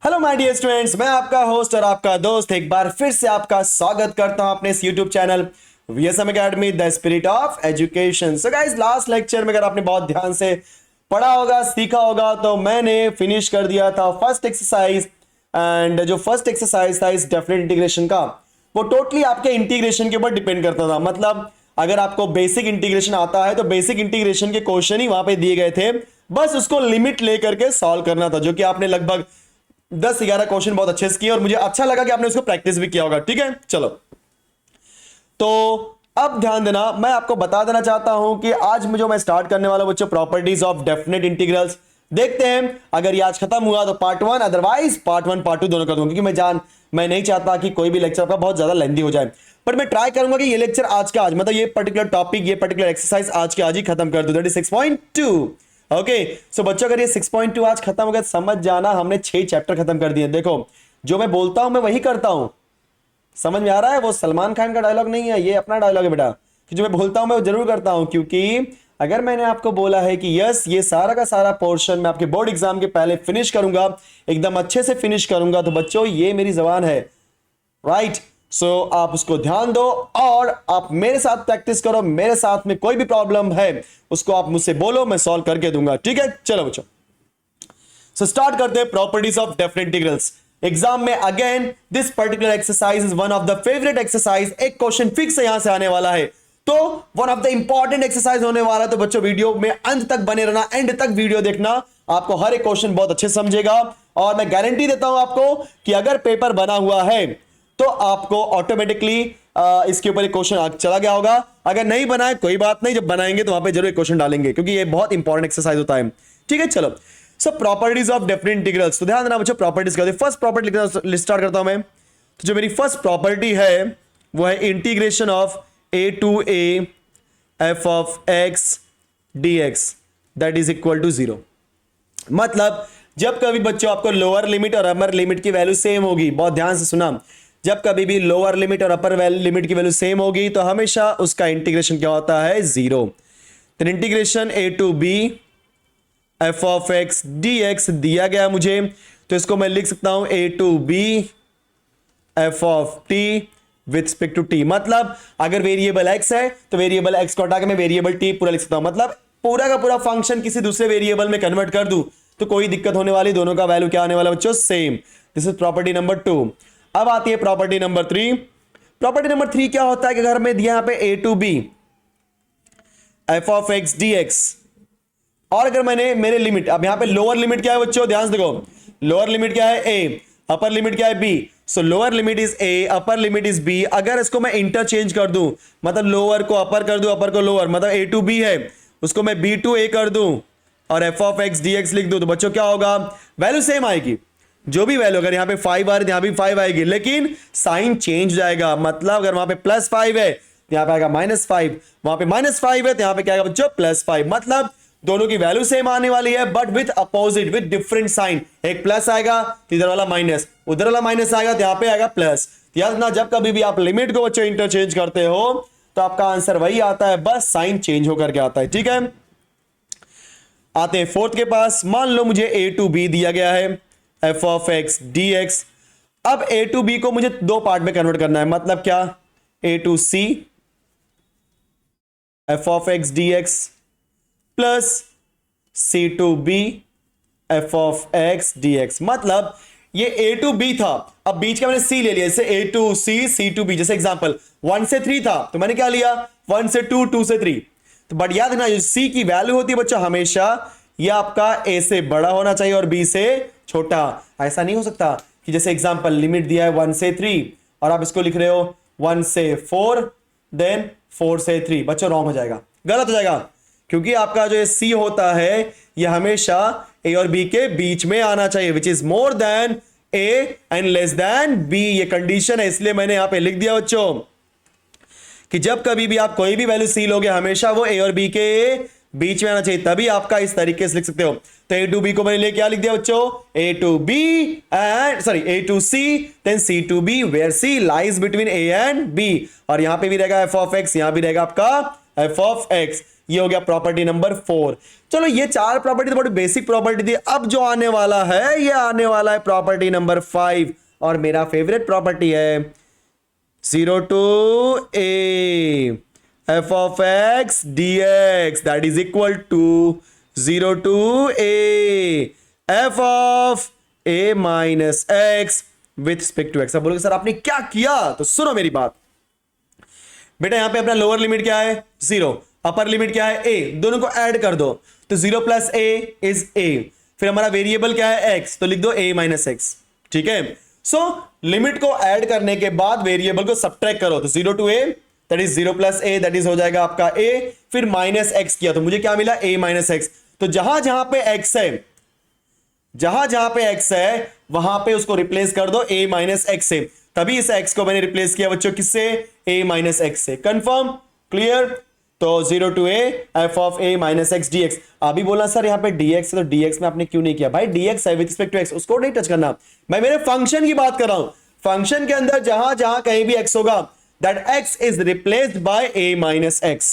Hello my dear students, मैं आपका host और आपका दोस्त एक बार फिर से आपका स्वागत करता हूं अपने इस YouTube channel VSM academy the spirit of education. So guys, last lecture में अगर आपने बहुत ध्यान से पढ़ा होगा, सीखा होगा, तो मैंने फिनिश कर दिया था फर्स्ट एक्सरसाइज। एंड जो फर्स्ट एक्सरसाइज था इस डेफिनेट इंटीग्रेशन का, वो टोटली आपके इंटीग्रेशन के ऊपर डिपेंड करता था। मतलब अगर आपको बेसिक इंटीग्रेशन आता है तो बेसिक इंटीग्रेशन के क्वेश्चन ही वहां पे दिए गए थे, बस उसको लिमिट लेकर के सॉल्व करना था, जो कि आपने लगभग 10-11 क्वेश्चन बहुत अच्छे से किए और मुझे अच्छा लगा कि आपने उसको प्रैक्टिस भी किया होगा। ठीक है, चलो तो अब ध्यान देना, मैं आपको बता देना चाहता हूं कि आज जो मैं स्टार्ट करने वाला हूं बच्चों, प्रॉपर्टीज ऑफ डेफिनेट इंटीग्रल्स। देखते हैं, अगर ये आज खत्म हुआ तो पार्ट 1, अदरवाइज पार्ट 1 पार्ट 2 दोनों कर दूंगा, क्योंकि मैं नहीं चाहता कि कोई भी लेक्चर आपका बहुत ज्यादा लेंथी हो जाए। पर मैं ट्राई करूंगा कि ये लेक्चर आज का आज, मतलब ये पर्टिकुलर टॉपिक, ये पर्टिकुलर एक्सरसाइज आज के आज ही खत्म कर दूं। That is 6.2। ओके, सो बच्चों अगर ये 6.2 आज खत्म हो गया, समझ जाना हमने 6 चैप्टर खत्म कर दिए। देखो, जो मैं बोलता हूं मैं वही करता हूं, समझ में आ रहा है? वो सलमान खान का डायलॉग नहीं है, ये अपना डायलॉग है बेटा, कि जो मैं बोलता हूं मैं वो जरूर करता हूं। क्योंकि अगर मैंने आपको बोला है कि यस, ये सारा का सारा पोर्शन मैं आपके बोर्ड एग्जाम के पहले फिनिश करूंगा, एकदम अच्छे से फिनिश करूंगा, तो बच्चों ये मेरी जबान है, राइट? सो आप उसको ध्यान दो और आप मेरे साथ प्रैक्टिस करो। मेरे साथ में कोई भी प्रॉब्लम है उसको आप मुझसे बोलो, मैं सॉल्व करके दूंगा। ठीक है, चलो बच्चों, सो स्टार्ट करते हैं properties of definite integrals. Exam में again this particular exercise is one of the favourite exercise. एक क्वेश्चन फिक्स यहां से आने वाला है, तो one of the important exercise होने वाला है। तो बच्चों वीडियो में अंत तक बने रहना, एंड तक वीडियो देखना, आपको हर एक क्वेश्चन बहुत अच्छे समझेगा। और मैं गारंटी देता हूं आपको कि अगर पेपर बना हुआ है तो आपको ऑटोमेटिकली इसके ऊपर एक क्वेश्चन चला गया होगा। अगर नहीं बनाए कोई बात नहीं, जब बनाएंगे तो वहां पे जरूर एक क्वेश्चन डालेंगे, क्योंकि ये बहुत इंपॉर्टेंट एक्सरसाइज होता है। ठीक है, चलो सब प्रॉपर्टीज ऑफ डेफिनेट इंटीग्रल्स, तो ध्यान देना बच्चों, प्रॉपर्टीज का फर्स्ट प्रॉपर्टी लिखना स्टार्ट करता हूं मैं। तो जो मेरी फर्स्ट प्रॉपर्टी है वो है integration of a to a f of x dx that is equal to 0। मतलब जब कभी बच्चों आपको लोअर लिमिट और अपर लिमिट की वैल्यू सेम होगी, बहुत ध्यान से सुना, जब कभी भी लोअर लिमिट और अपर लिमिट की वैल्यू सेम होगी तो हमेशा उसका इंटीग्रेशन क्या होता है? 0। तो integration a to b f of x dx दिया गया मुझे, तो इसको मैं लिख सकता हूं a to b f of t with respect to t। मतलब अगर वेरिएबल x है तो वेरिएबल x को हटा के मैं वेरिएबल t पूरा लिख सकता हूं। मतलब पूरा का पूरा फंक्शन किसी दूसरे वेरिएबल में कन्वर्ट कर दूं तो कोई दिक्कत होने वाली, दोनों का वैल्यू क्या आने वाला बच्चों? Same. This is property number 2। अब आती है प्रॉपर्टी नंबर 3। प्रॉपर्टी नंबर 3 क्या होता है कि अगर मैं दिया यहां पे a to b f of x dx, और अगर मैंने मेरे लिमिट, अब यहां पे लोअर लिमिट क्या है बच्चों? ध्यान से देखो, लोअर लिमिट क्या है? a, अपर लिमिट क्या है? b। So lower limit is a, upper limit is b। अगर इसको मैं इंटरचेंज कर दूं, मतलब लोअर को अपर कर दूं, अपर को लोअर, मतलब a टू b है, उसको मैं b टू a कर दूं और f of x dx लिख दूं, तो बच्चों क्या होगा? वैल्यू सेम आएगी। जो भी वैल्यू, अगर यहां पे 5 आ रही है यहां भी 5 आएगी, लेकिन साइन चेंज हो जाएगा। मतलब अगर वहां पे +5 है तो यहां पे आएगा -5, वहां पे -5 है तो यहां पे क्या आएगा बच्चों? +5। मतलब दोनों की वैल्यू सेम आने वाली है, but with opposite, with different sign. एक प्लस आएगा तो इधर वाला माइनस, उधर वाला माइनस आएगा तो यहां पे आएगा प्लस। याद ना, जब कभी भी आप लिमिट को बच्चों इंटरचेंज करते हो तो आपका आंसर वही आता है, बस साइन चेंज होकर के आता है। ठीक है, आते हैं फोर्थ के पास। मान लो मुझे a टू b दिया गया है, f of x dx। अब a टू b को मुझे दो पार्ट में कन्वर्ट करना है, मतलब क्या? a to c f of x dx plus c to b f of x dx। मतलब ये a टू b था, अब बीच का मैंने c ले लिया, जैसे a to c, c to b। जैसे एग्जांपल 1 से 3 था तो मैंने क्या लिया? 1 से 2, 2 से 3। तो बट याद रखना, जो c की वैल्यू होती है बच्चों, हमेशा ये आपका a से बड़ा होना चाहिए और b से छोटा। ऐसा नहीं हो सकता कि जैसे एग्जांपल लिमिट दिया है 1 से 3 और आप इसको लिख रहे हो 1 से 4 देन 4 से 3, बच्चों रॉन्ग हो जाएगा, गलत हो जाएगा। क्योंकि आपका जो c होता है ये हमेशा a और b के बीच में आना चाहिए, which is more than a and less than b। ये कंडीशन है, इसलिए मैंने यहां पे लिख दिया बच्चों कि जब कभी भी आप कोई भी वैल्यू सी लोगे हमेशा वो a और b के बीच में आना चाहिए, तभी आपका इस तरीके से लिख सकते हो। तो a टू b को मैंने ले क्या लिख दिया बच्चों? a to b and sorry a to c then c to b, where c lies between a and b। और यहां पे भी रहेगा f of x, यहां भी रहेगा आपका f of x। ये हो गया प्रॉपर्टी नंबर 4। चलो ये 4 प्रॉपर्टी तो बड़ी बेसिक प्रॉपर्टी थी। अब जो आने वाला है, ये आने वाला है प्रॉपर्टी नंबर 5, और मेरा फेवरेट प्रॉपर्टी है 0 to a f of x dx that is equal to 0 to a f of a minus x with respect to x। अब बोलोगे सर आपने क्या किया, तो सुनो मेरी बात बेटा। यहां पे अपना लोअर लिमिट क्या है 0, अपर लिमिट क्या है a, दोनों को ऐड कर दो तो 0 प्लस a इज a। फिर हमारा वेरिएबल क्या है x, तो लिख दो a माइनस x। ठीक है, सो लिमिट को ऐड करने के बाद वेरिएबल को सब्ट्रैक्ट करो तो 0 to a that is 0 plus a that is हो जाएगा आपका a। फिर माइनस x किया तो मुझे क्या मिला a माइनस x। तो जहां जहां पे x है, जहां जहां पे x है वहां पे उसको रिप्लेस कर दो a माइनस x से। तभी इस x को मैंने रिप्लेस किया बच्चों किससे, a माइनस x से। Confirm, clear. तो 0 to a f of a minus x dx। अभी बोला सर यहाँ पे dx है तो dx में आपने क्यों नहीं किया, भाई dx है विद रिस्पेक्ट टू x, उसको नहीं टच करना। मैं मेरे फंक्शन की बात कर रहा हूं, फंक्शन के अंदर जहां जहां कहीं भी x होगा that x is replaced bye a minus x।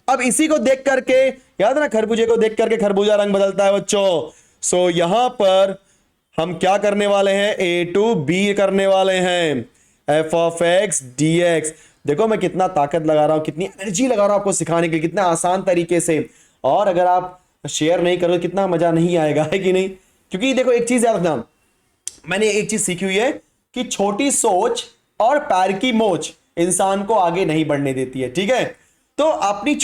अब इसी को देख करके, याद है ना खरबूजे को देख करके खरबूजा रंग बदलता है बच्चों। सो यहां पर हम क्या करने वाले हैं, a टू b करने वाले हैं f ऑफ x dx। देखो मैं कितना ताकत लगा रहा हूं, कितनी एनर्जी लगा रहा हूं आपको सिखाने के लिए, कितना आसान तरीके से। और अगर आप शेयर नहीं करोगे कितना मजा नहीं आएगा, है कि नहीं। क्योंकि देखो एक चीज याद रखना, मैंने एक चीज सीखी हुई है कि छोटी सोच और पैर की मोच इंसान को आगे नहीं बढ़ने देती है। ठीक है, तो अपनी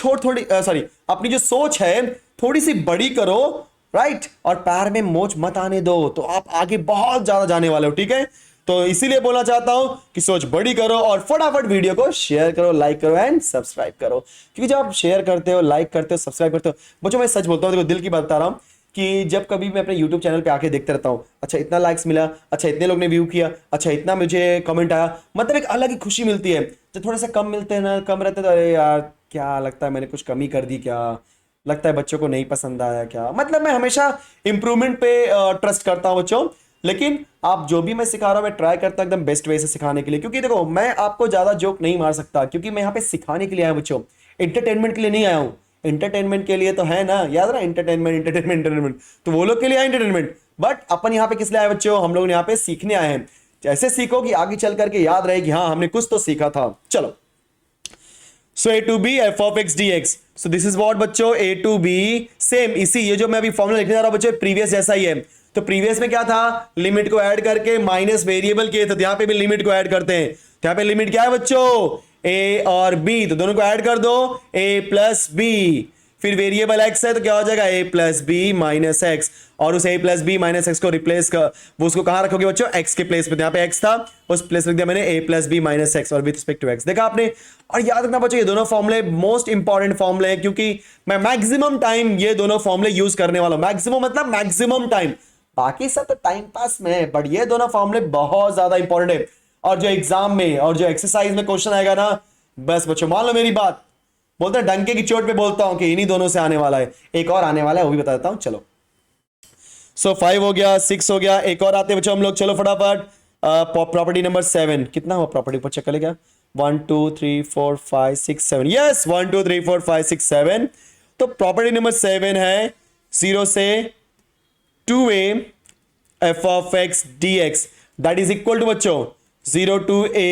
अपनी जो सोच है थोड़ी सी बड़ी करो, राइट, और पैर में मोच मत आने दो, तो आप आगे बहुत ज्यादा जाने वाले हो। ठीक है, तो इसीलिए बोलना चाहता हूं कि सोच बड़ी करो और फटाफट वीडियो को शेयर करो, लाइक करो एंड सब्सक्राइब करो। क्योंकि जब आप शेयर करते हो, लाइक करते हो, सब्सक्राइब करते हो, बच्चों मैं सच बोलता हूं, देखो दिल की बात बता रहा हूं कि जब कभी मैं अपने यूट्यूब चैनल पे आके देखते रहता हूं, अच्छा इतना लाइक्स मिला, अच्छा इतने लोग ने व्यू किया, अच्छा इतना मुझे कमेंट आया, मतलब एक अलग ही खुशी मिलती है। जब थोड़ा सा कम मिलते हैं ना, कम रहते तो अरे यार क्या लगता है मैंने कुछ कमी कर दी क्या, लगता है बच्चों को नहीं पसंद आया क्या। मतलब मैं हमेशा इंप्रूवमेंट पे ट्रस्ट करता हूं बच्चों। लेकिन आप जो भी मैं सिखा रहा हूं मैं ट्राई करता हूं एकदम बेस्ट वे से सिखाने के लिए। क्योंकि देखो मैं आपको ज्यादा जोक नहीं मार सकता, क्योंकि मैं यहाँ पे सिखाने के लिए आया हूं बच्चों, एंटरटेनमेंट के लिए नहीं आया हूं। एंटरटेनमेंट के लिए तो है ना, याद ना, एंटरटेनमेंट तो वो लोग के लिए एंटरटेनमेंट, बट अपन यहाँ पे किस लिए आए बच्चों, हम लोग यहाँ पे सीखने आए हैं। ऐसे सीखो कि आगे चल करके याद रहे कि हाँ हमने कुछ तो सीखा था। चलो, so a to b f of x dx, so this is what बच्चों a to b सेम इसी, ये जो मैं अभी फॉर्मूला लिखने जा रहा हूं बच्चों प्रीवियस जैसा ही है। तो प्रीवियस में क्या था, लिमिट को ऐड करके माइनस वेरिएबल किए थे, तो यहां पे भी लिमिट को ऐड करते हैं। तो यहां पे लिमिट क्या है बच्चों, a और b, तो दोनों को ऐड कर दो a प्लस b। फिर वेरिएबल x है तो क्या हो जाएगा a plus B minus x, और उस a plus B minus x को रिप्लेस कर, वो उसको कहां रखोगे बच्चों, x के प्लेस पे। यहाँ पे x था, उस प्लेस लिख दिया मैंने a plus B minus x और विद रिस्पेक्ट टू x। देखा आपने। और याद रखना बच्चों ये दोनों फॉर्मुले मोस्ट इंपॉर्टेंट फॉर्मुले हैं, क्योंकि मैं मैक्सिमम टाइम ये दोनों फॉर्मुले यूज करने वाला हूं। मैक्सिमम मतलब मैक्सिमम टाइम, बाकी सब तो टाइम पास में है, बट ये दोनों फॉर्मुले बहुत ज्यादा इंपॉर्टेंट है। और जो एग्जाम में और जो एक्सरसाइज में क्वेश्चन आएगा ना, बस बच्चों मान लो मेरी बात, बोलते हैं डंके की चोट पे बोलता हूं कि इन्हीं दोनों से आने वाला है। एक और आने वाला है वो भी बता देता हूं। चलो, सो 5 हो गया, 6 हो गया, एक और आते हैं बच्चों हम लोग। चलो फटाफट, प्रॉपर्टी नंबर 7 कितना हुआ, प्रॉपर्टी पर चेक कर क्या, 1 2 3 4 5 6 7, यस 1 2 3 4 5 6 7। तो प्रॉपर्टी नंबर 7 है 0 से 2a f of x dx that is equal to बच्चों 0 to a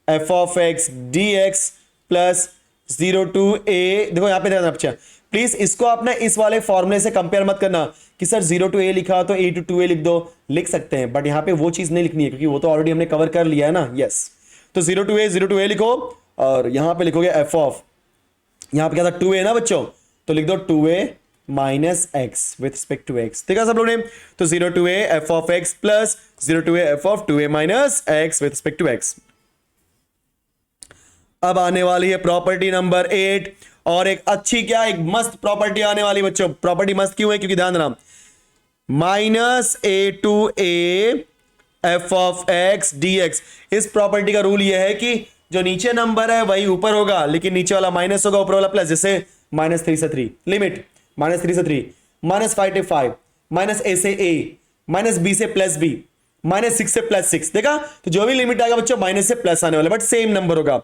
f of x dx प्लस 0 टू a। देखो यहां पे ध्यान बच्चा, प्लीज इसको आपने इस वाले फॉर्मूले से कंपेयर मत करना कि सर 0 टू a लिखा तो a टू 2a लिख दो, लिख सकते हैं, बट यहां पे वो चीज नहीं लिखनी है क्योंकि वो तो ऑलरेडी हमने कवर कर लिया है ना। यस, तो 0 टू a लिखो, और यहां पे लिखोगे f ऑफ, यहां पे क्या था 2a ना बच्चों, तो लिख दो 2a minus x with respect to x. ठीक है सब लोग ने, तो 0 to a f of x प्लस 0 to a f of 2a minus x with respect to x. अब आने वाली है प्रॉपर्टी नंबर 8, और एक अच्छी क्या, एक मस्त प्रॉपर्टी आने वाली बच्चों। प्रॉपर्टी मस्त क्यों है, क्योंकि ध्यान देना, minus a to a f of x dx। इस प्रॉपर्टी का रूल यह है कि जो नीचे नंबर है वही ऊपर होगा, लेकिन नीचे वाला माइनस होगा, ऊपर वाला प्लस। जैसे -3 से 3, लिमिट -3 से 3, -5 से 5, -a से a, -b से प्लस b, -6 से +6। देखा, तो जो भी लिमिट आएगा बच्चों माइनस से प्लस आने वाला, बट सेम नंबर होगा।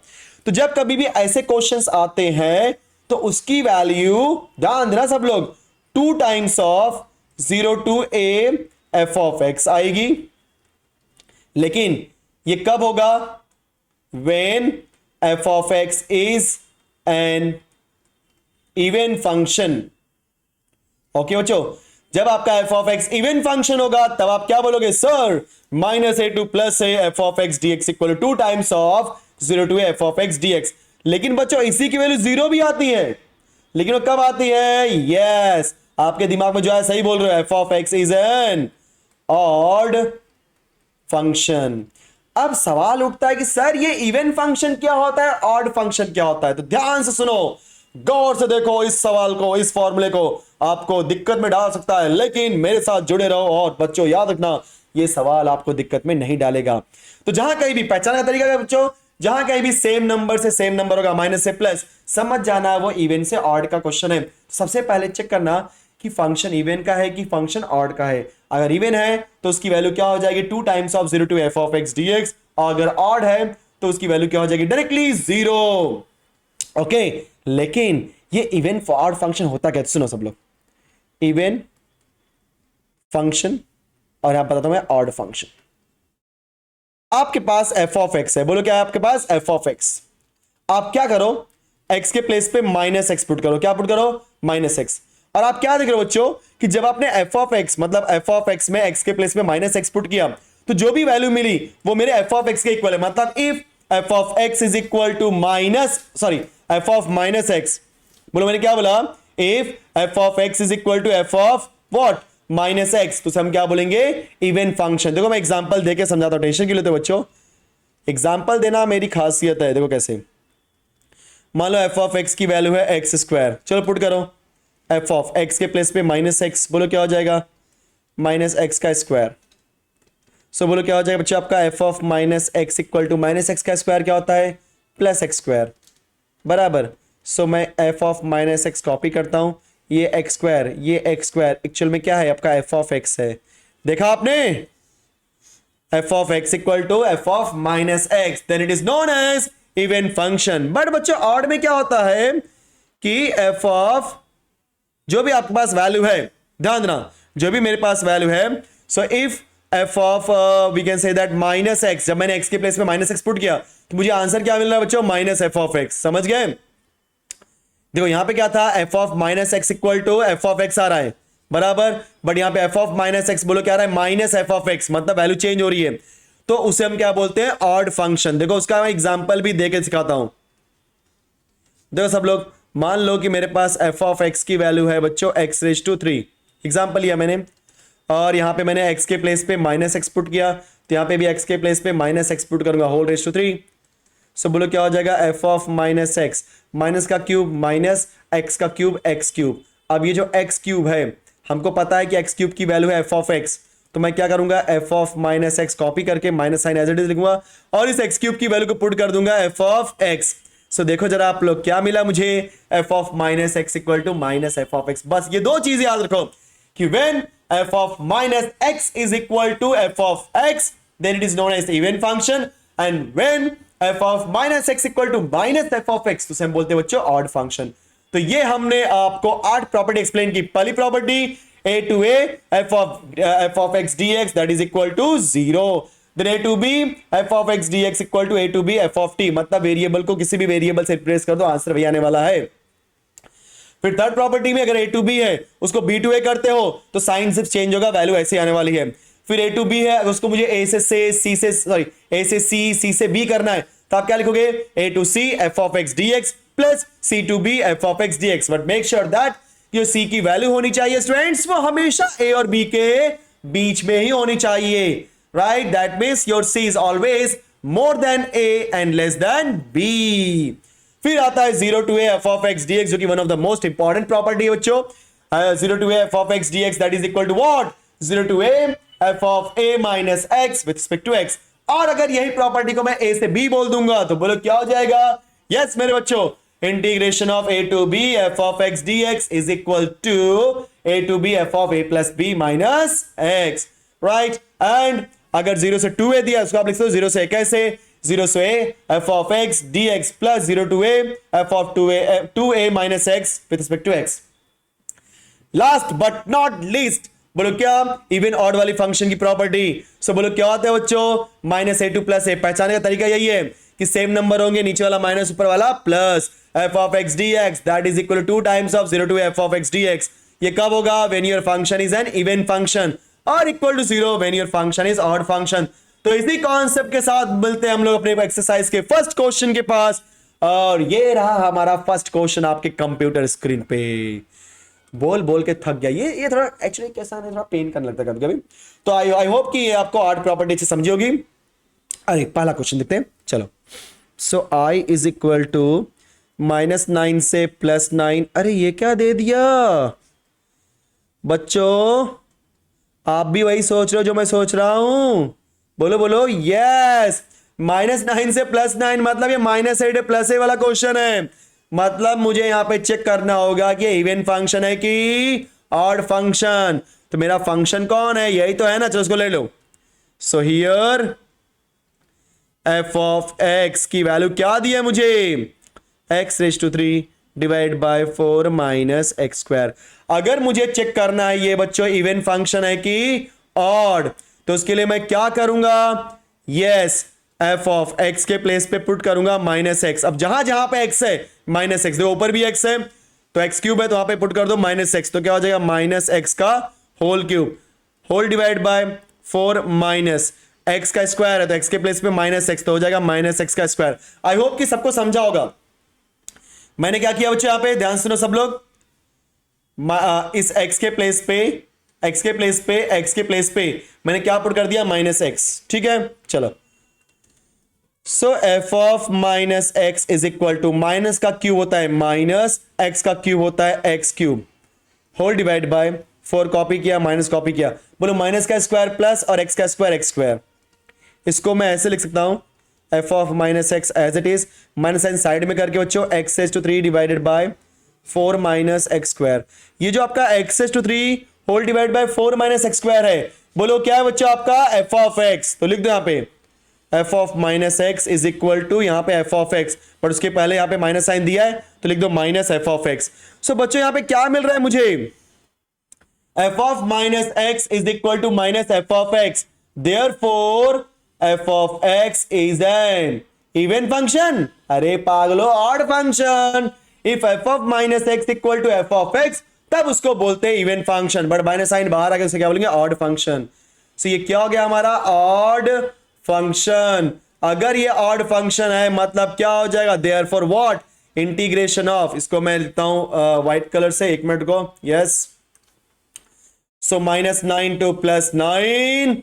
तो जब कभी भी ऐसे क्वेश्चंस आते हैं तो उसकी वैल्यू, ध्यान देना सब लोग, 2 times of 0 to a f of x आएगी। लेकिन ये कब होगा? when f of x is an even function। Okay बच्चों, जब आपका f of x even function होगा तब आप क्या बोलोगे? Sir -a2 plus A F of x D X equal two times of 0 to a f of x dx। लेकिन बच्चों इसी की वैल्यू 0 भी आती है, लेकिन वो कब आती है? यस, आपके दिमाग में जो है सही बोल रहे हो, f of x is an odd function. अब सवाल उठता है कि सर ये इवन फंक्शन क्या होता है, ऑड फंक्शन क्या होता है? तो ध्यान से सुनो, गौर से देखो इस सवाल को, इस फॉर्मूले को, आपको दिक्कत में डाल सकता है, लेकिन मेरे साथ जुड़े रहो। और बच्चों याद रखना, ये सवाल आपको दिक्कत में नहीं डालेगा। तो जहां कहीं भी पहचान का तरीका है बच्चों, जहां कहीं भी सेम नंबर से सेम नंबर होगा, माइनस से प्लस, समझ जाना वो इवन से ऑड का क्वेश्चन है। सबसे पहले चेक करना कि फंक्शन इवन का है कि फंक्शन ऑड का है। अगर इवन है तो उसकी वैल्यू क्या हो जाएगी? 2 times of 0 to f of x dx। और अगर ऑड है तो उसकी वैल्यू क्या हो जाएगी? डायरेक्टली 0। ओके, लेकिन ये इवन ऑड फंक्शन होता क्या? सुनो सब लोग, इवन फंक्शन और यहां बताता हूं मैं ऑड फंक्शन। आपके पास f of x है, बोलो क्या है आपके पास? f of x। आप क्या करो? x के प्लेस पे माइनस एक्स पुट करो। क्या पुट करो? Minus x. और आप क्या देख रहे हो बच्चों कि जब आपने f of x मतलब f of x में x के प्लेस में माइनस एक्स पुट किया तो जो भी वैल्यू मिली वो मेरे f of x के इक्वल है। मतलब if f of x is equal to f of minus x, बोलो मैंने क्या बोला? If f of x is equal to f of what? Minus x, तो हम क्या बोलेंगे? Even function. देखो मैं एग्जांपल देके समझाता हूं, टेंशन क्यों लेते हो बच्चों? एग्जांपल देना मेरी खासियत है। देखो कैसे, मान लो f of x की वैल्यू है एक्स स्क्वायर, चलो पुट करो f of x के प्लेस पे माइनस एक्स, बोलो क्या हो जाएगा? माइनस एक्स का स्क्वायर। सो बोलो क्या हो जाएगा बच्चों आपका? f of minus x equal to minus x का स्क्वायर क्या होता है? प्लस एक्स स्क्वायर, बराबर। सो मैं f of minus x copy करता हूं, ये एक्स स्क्वायर, ये एक्स स्क्वायर एक्चुअल में क्या है? आपका f of x है। देखा आपने? f of x equal to f of minus x, then it is known as even function. But बच्चों ऑड में क्या होता है कि f of जो भी आपके पास वैल्यू है, ध्यान देना, जो भी मेरे पास वैल्यू है, so if f of we can say that minus x, जब मैंने x के प्लेस में माइनस एक्स पुट किया तो मुझे आंसर क्या मिल रहा है बच्चों? Minus f of x। समझ गए? देखो यहां पे क्या था? f of minus x equal to f of x आ रहा है, बराबर। बट यहां पे f of माइनस एक्स बोलो क्या आ रहा है? माइनस f of x, मतलब वैल्यू चेंज हो रही है, तो उसे हम क्या बोलते हैं? Odd function. देखो उसका मैं एग्जांपल भी देके सिखाता हूं। देखो सब लोग, मान लो कि मेरे पास f of x की वैल्यू है बच्चों x रेज टू 3, एग्जांपल लिया मैंने, और यहां पे मैंने x के प्लेस पे माइनस एक्स पुट किया, तो यहां पे भी x के प्लेस पे माइनस एक्स पुट करूंगा, होल रेज टू 3। सो बोलो क्या हो जाएगा? f of minus x, minus का क्यूब माइनस एक्स का क्यूब एक्स क्यूब। अब ये जो एक्स क्यूब है, हमको पता है कि एक्स क्यूब की वैल्यू है f of x, तो मैं क्या करूंगा? f of minus x copy करके minus sign as it is लिखूंगा और इस एक्स क्यूब की वैल्यू को पुट कर दूंगा f of x। सो देखो जरा आप लोग क्या मिला मुझे? f of minus x equal to minus f of x। बस ये दो चीजें याद रखो कि when f of minus x is equal to f of x, then it is known as the even function, and when f of minus x equal to minus f of x, तो हम बोलते हैं बच्चों odd function. तो ये हमने आपको 8 property explain की। पहली property a to a f of x dx that is equal to 0, then a to b f of x dx equal to a to b f of t, मतलब variable को किसी भी variable से replace कर दो, answer वही आने वाला है। फिर थर्ड प्रॉपर्टी में अगर a टू b है उसको b टू a करते हो तो साइन सिर्फ चेंज होगा, वैल्यू ऐसे आने वाली है। फिर a टू b है, उसको मुझे a से c से c से b करना है, तो आप क्या लिखोगे? a to c f of x dx plus c to b f of x dx। But make sure that जो c की वैल्यू होनी चाहिए स्टूडेंट्स, वो हमेशा a और b के बीच में ही होनी चाहिए, right? That means your c is always more than a and less than b। फिर आता है 0 to a f of x dx, जो कि one of the most important property है बच्चों। 0 to a f of x dx that is equal to what? 0 to a f of a minus x with respect to x। और अगर यही property को मैं a से b बोल दूंगा तो बोलो क्या हो जाएगा? यस मेरे बच्चों, integration of a to b f of x dx is equal to a to b f of a plus b minus x, right? And अगर 0 से 2a दिया उसको आप लिख सकते हो 0 से a कैसे? 0 से a f of x dx plus 0 to a f of 2a minus x with respect to x. Last but not least बोलो क्या, इवन ऑड वाली फंक्शन की प्रॉपर्टी. सो बोलो क्या होता है बच्चों, माइनस a2 प्लस a. पहचाने का तरीका यही है कि सेम नंबर होंगे, नीचे वाला माइनस ऊपर वाला plus. f of x dx that is equal to 2 times of 0 to f of x dx. ये कब होगा, when your function is an even function और equal to 0 when your function is odd function. तो इसी concept के साथ मिलते हैं हम लोग अपने एक्सरसाइज के फर्स्ट क्वेश्चन के पास. और ये रहा हमारा फर्स्ट क्वेश्चन आपके कंप्यूटर स्क्रीन पे. बोल बोल के थक गया. ये थोड़ा एक्चुअली कैसा है, थोड़ा पेन करने लगता है कभी कभी. तो आई होप कि ये आपको आर्ट प्रॉपर्टी से समझी होगी. अरे पहला क्वेश्चन देखते हैं, चलो. सो आई इज इक्वल टू -9 से +9. अरे ये क्या दे दिया बच्चों, आप भी वही सोच रहे हो जो मैं सोच रहा हूं. बोलो बोलो यस. -9 से +9 मतलब ये -8 +a वाला क्वेश्चन है. मतलब मुझे यहां पे चेक करना होगा कि इवन फंक्शन है कि ऑड फंक्शन. तो मेरा फंक्शन कौन है, यही तो है ना. चलो उसको ले लो. So here f of x की वैल्यू क्या दी है मुझे, x⁻³ divide by 4 minus x². अगर मुझे चेक करना है ये बच्चों इवन फंक्शन है कि ऑड, तो उसके लिए मैं क्या करूंगा, यस f of x के प्लेस पे पुट करूंगा -x. अब जहां जहां पे x है -x, देखो ऊपर भी x है तो x³ है, तो वहां पे पुट कर दो -x. तो क्या हो जाएगा -x का whole cube whole divide by 4 minus x का स्क्वायर है, तो x के प्लेस पे -x, तो हो जाएगा -x का स्क्वायर. आई होप कि सबको समझा होगा. मैंने क्या किया बच्चों, यहां पे ध्यान सुनो सब लोग. इस x के प्लेस पे मैंने क्या पुट कर दिया, -x. ठीक है चलो. So f of -x is equal to, minus का क्यूब होता है माइनस, x का क्यूब होता है x³ whole divide by 4 copy किया, माइनस कॉपी किया. बोलो माइनस का स्क्वायर प्लस और x का स्क्वायर x². इसको मैं ऐसे लिख सकता हूं, f of -x as it is, minus sign side में करके बच्चों x⁻³ divided by 4 minus x². ये जो आपका x⁻³ whole divide by 4 minus x² है, बोलो क्या है बच्चों आपका f of x. तो लिख दो यहां पे f of -x is equal to, यहां पे f of x, पर उसके पहले यहां पे माइनस साइन दिया है तो लिख दो माइनस f of x. सो बच्चों यहां पे क्या मिल रहा है मुझे, f of -x is equal to minus f of x. Therefore f of x is an even function. अरे पागलो odd function. If f of -x equal to f of x, तब उसको बोलते हैं even function. But minus sign बाहर आके उसे क्या बोलेंगे, ऑड फंक्शन. सो ये क्या हो गया हमारा, ऑड फंक्शन. अगर ये ऑड फंक्शन है मतलब क्या हो जाएगा, देयरफॉर व्हाट, इंटीग्रेशन ऑफ, इसको मैं लिखता हूं व्हाइट कलर से, एक मिनट को, यस. सो -9 to +9,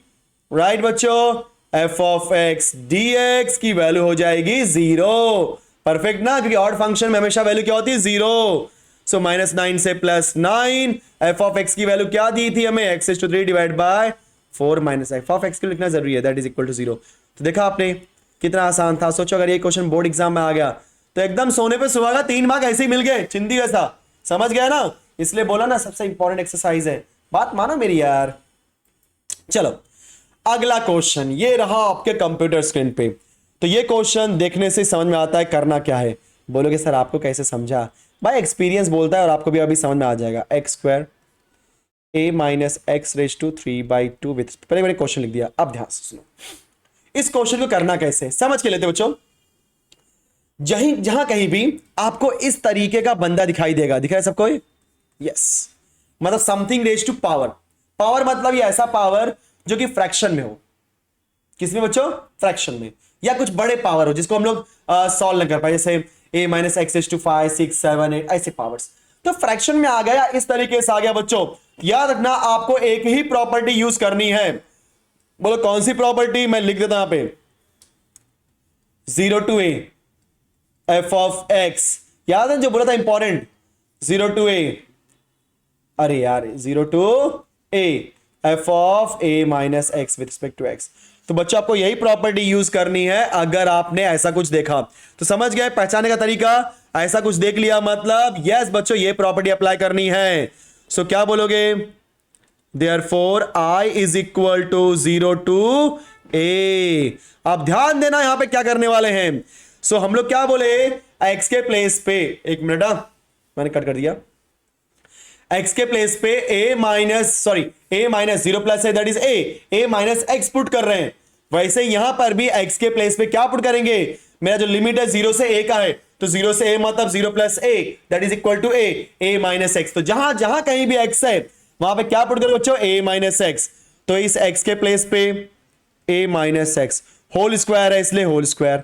राइट बच्चों. f of x dx की वैल्यू हो जाएगी 0. परफेक्ट ना, क्योंकि ऑड फंक्शन में हमेशा वैल्यू क्या होती है, 0. सो -9 से +9, f of x की वैल्यू क्या दी थी हमें, x⁻³ divide by 4 minus f of x को लिखना जरूरी है, दैट इज इक्वल टू 0. तो देखा आपने कितना आसान था. सोचो अगर ये क्वेश्चन बोर्ड एग्जाम में आ गया तो एकदम सोने पे सुहागा, 3 मार्क ऐसे ही मिल गए, चिंदी वैसा. समझ गया ना, इसलिए बोला ना सबसे इंपॉर्टेंट एक्सरसाइज है. बात मानो मेरी यार. चलो अगला क्वेश्चन ये रहा आपके कंप्यूटर स्क्रीन पे. तो ये क्वेश्चन देखने से समझ में आता है करना क्या है. बोलोगे सर आपको कैसे समझा, भाई एक्सपीरियंस बोलता है और आपको भी अभी समझ में आ जाएगा. x² a minus x⁻³ with, पहले मैंने क्वेश्चन लिख दिया. अब ध्यान से सुनो, इस क्वेश्चन को करना कैसे समझ के लेते बच्चों. जहां कहीं भी आपको इस तरीके का बंदा दिखाई देगा, दिख रहा है सबको, यस, मतलब something raise to power. Power मतलब ये ऐसा पावर जो कि फ्रैक्शन में हो. किसमें बच्चों, फ्रैक्शन में, या कुछ बड़े पावर हो जिसको हम लोग सॉल्व नहीं कर पाए, जैसे a माइनस x⁵, 6, 7, 8 ऐसे पावर्स. तो फ्रैक्शन में आ गया, इस तरीके से आ गया बच्चों. याद रखना आपको एक ही प्रॉपर्टी यूज करनी है. बोलो कौन सी प्रॉपर्टी, मैं लिख देता यहां पे, 0 to a f of x. याद है जो बोला था इंपॉर्टेंट, 0 to a, अरे यार 0 to a f of a minus x with respect to x. तो बच्चों आपको यही प्रॉपर्टी यूज करनी है. अगर आपने ऐसा कुछ देखा तो समझ गए पहचाने का तरीका, ऐसा कुछ देख लिया मतलब यस बच्चों ये प्रॉपर्टी अप्लाई करनी है. सो क्या बोलोगे, therefore i is equal to 0 to a. आप ध्यान देना यहां पे क्या करने वाले हैं। सो हम लोग क्या बोले, एक्स के प्लेस पे, एक मिनट, मैंने कट कर दिया, एक्स के प्लेस पे ए माइनस जीरो प्लस है, that is a minus x put कर रहे हैं। वैसे यहां पर भी एक्स के प्लेस पे क्या पुट करेंगे, मेरा जो लिमिट है जीरो से ए का है, तो जीरो से ए मतलब zero plus a, that is equal to a minus x. तो जहां जहां कहीं भी एक्स है वहां पे क्या पुट करोगे बच्चों, ए माइनस एक्स। तो इस एक्स के प्लेस पे a minus x whole square है, इसलिए होल स्क्वायर।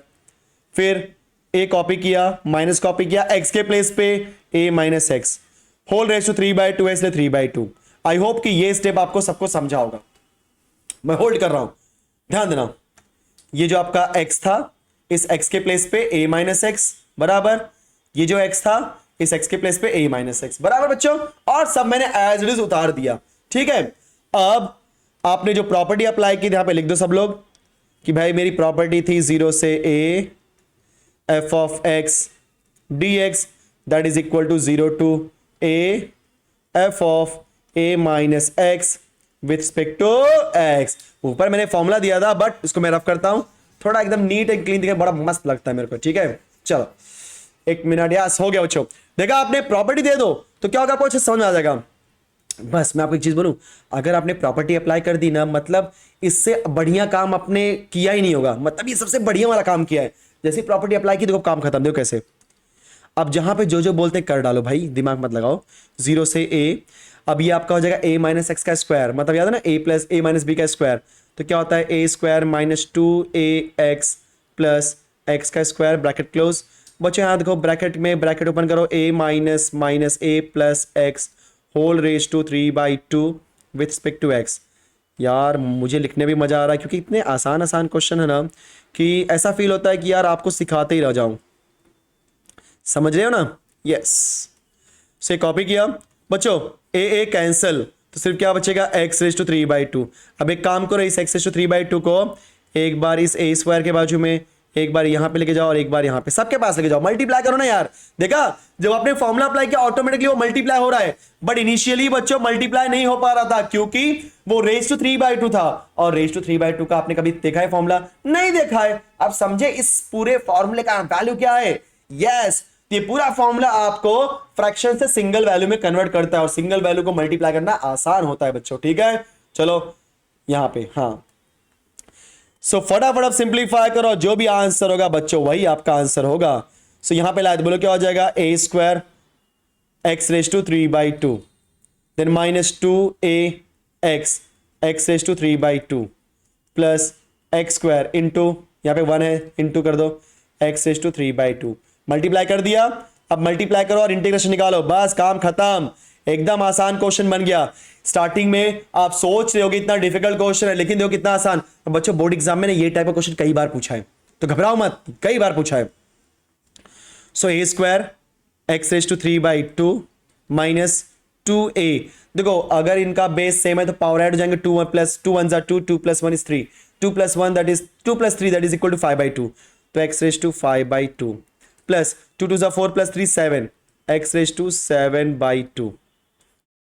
फिर ए कॉपी किया, माइनस कॉपी किया, एक्स के प्लेस पे a minus x whole raise to 3/2 है, इसलिए 3/2। आई होप कि ये स्टेप आपको सबको समझा होगा। मैं होल्ड कर रहा हूं, ध्यान देना। ये जो आपका x था, इस x के प्लेस पे a माइनस एक्स बराबर, ये जो x था इस x के प्लेस पे a माइनस एक्स बराबर बच्चों, और सब मैंने एज इट इज उतार दिया। ठीक है, अब आपने जो प्रॉपर्टी अप्लाई की यहां पे लिख दो सब लोग कि भाई मेरी प्रॉपर्टी थी जीरो से a f of x dx that is equal to zero to a f of a minus x with respect to x। ऊपर मैंने फॉर्मूला दिया था बट इसको मैं रफ करता हूं, थोड़ा एकदम नीट एंड क्लीन दिखे, बड़ा मस्त लगता है मेरे को। ठीक है, चलो एक मिनट, यस हो गया बच्चों। देखा आपने प्रॉपर्टी दे दो तो क्या होगा, आपको अच्छे समझ आ जाएगा। बस मैं आपको एक चीज बोलूं, अगर आपने प्रॉपर्टी अप्लाई कर दी ना, मतलब इससे बढ़िया काम आपने किया ही नहीं होगा, मतलब ये सबसे बढ़िया वाला काम किया है। जैसे प्रॉपर्टी अप्लाई की देखो काम खत्म, देखो कैसे। अब जहां पे जो जो बोलते कर डालो भाई, दिमाग मत लगाओ। जीरो से ए, अब ये आपका हो जाएगा ए माइनस एक्स का स्क्वायर, मतलब याद है ना a plus a minus b का स्क्वायर। तो क्या होता है a square minus two a x plus x का स्क्वायर, ब्रैकेट क्लोज। बच्चों यहाँ देखो ब्रैकेट में ब्रैकेट ओपन करो, a minus minus a plus x whole raise to 3/2 with respect to x. यार मुझे लिखने भी मजा आ रहा है क्योंकि इतने आसान आसान क्वेश्चन है ना कि ऐसा फील होता है कि यार आपको सिखाते ही रह जाऊं। समझ रहे हो ना, यस। से कॉपी किया बच्चों, ए कैंसल, तो सिर्फ क्या बचेगा एक्स रेज टू 3/2। अब एक काम करो, इस एक्स रेज टू 3/2 को एक बार इस ए स्क्वायर के बाजू में, एक बार यहां पे लेके जाओ और एक बार यहां पे, सबके पास लेके जाओ, मल्टीप्लाई करो ना यार। देखा जब आपने फॉर्मूला अप्लाई किया ऑटोमेटिकली वो मल्टीप्लाई हो रहा है, बट इनिशियली बच्चों मल्टीप्लाई नहीं हो पा रहा था क्योंकि वो रेज टू 3/2 था। और रेज टू 3/2 का आपने कभी देखा है फॉर्मूला, नहीं देखा है। अब समझे इस पूरे फॉर्मूले का वैल्यू क्या है, यस। ये पूरा फॉर्मूला आपको फ्रैक्शन से सिंगल वैल्यू में कन्वर्ट करता है और सिंगल वैल्यू को मल्टीप्लाई करना आसान होता है बच्चों। ठीक है, चलो यहां पे, हाँ। सो फटाफट सिंप्लीफाई करो, जो भी आंसर होगा बच्चों वही आपका आंसर होगा। सो यहां पे लाइट बोलो क्या हो जाएगा, a square x raise to 3/2 then minus two a x x raise to 3/2 plus x square into, यहां पे 1 है, इंटू कर दो एक्स रेज टू 3/2, मल्टीप्लाई कर दिया। अब मल्टीप्लाई करो और इंटीग्रेशन निकालो, बस काम खत्म। एकदम आसान क्वेश्चन बन गया। स्टार्टिंग में आप सोच रहे होगे इतना डिफिकल्ट क्वेश्चन है, लेकिन देखो कितना आसान। बच्चों बोर्ड एग्जाम में ये टाइप का क्वेश्चन कई बार पूछा है, तो घबराओ मत, कई बार पूछा है। सो a square x raise to 3/2 minus 2a। देखो अगर इनका बेस सेम है तो पावर ऐड हो जाएंगे, 2 plus 2 1 2, 2 plus 1 is 3, 2 plus 1 that is 2 plus 3 that is equal to 5/2। तो x raise to 5/2 plus 2 2 4 plus 3 7 x raise to 7/2।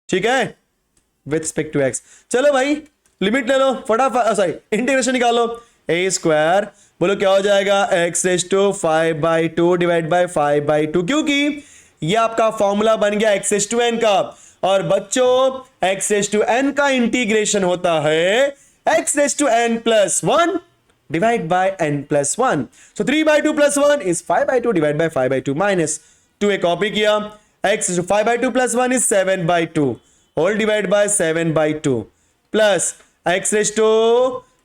ठीक है, विथ रिस्पेक्ट टू एक्स। चलो भाई लिमिट ले लो फटाफट, सॉरी इंटीग्रेशन निकालो। ए स्क्वायर बोलो क्या हो जाएगा, x raise to 5/2 divide by 5/2, क्योंकि ये आपका फॉर्मूला बन गया एक्स रेज टू एन का। और बच्चों एक्स रेज टू एन का इंटीग्रेशन होता है x raise to n plus 1 divide by n plus 1. So 3/2 plus 1 is 5/2 divided by 5/2 minus 2 एक कॉपी किया, x is 5/2 plus 1 is 7/2 whole divided by 7/2 plus x raised to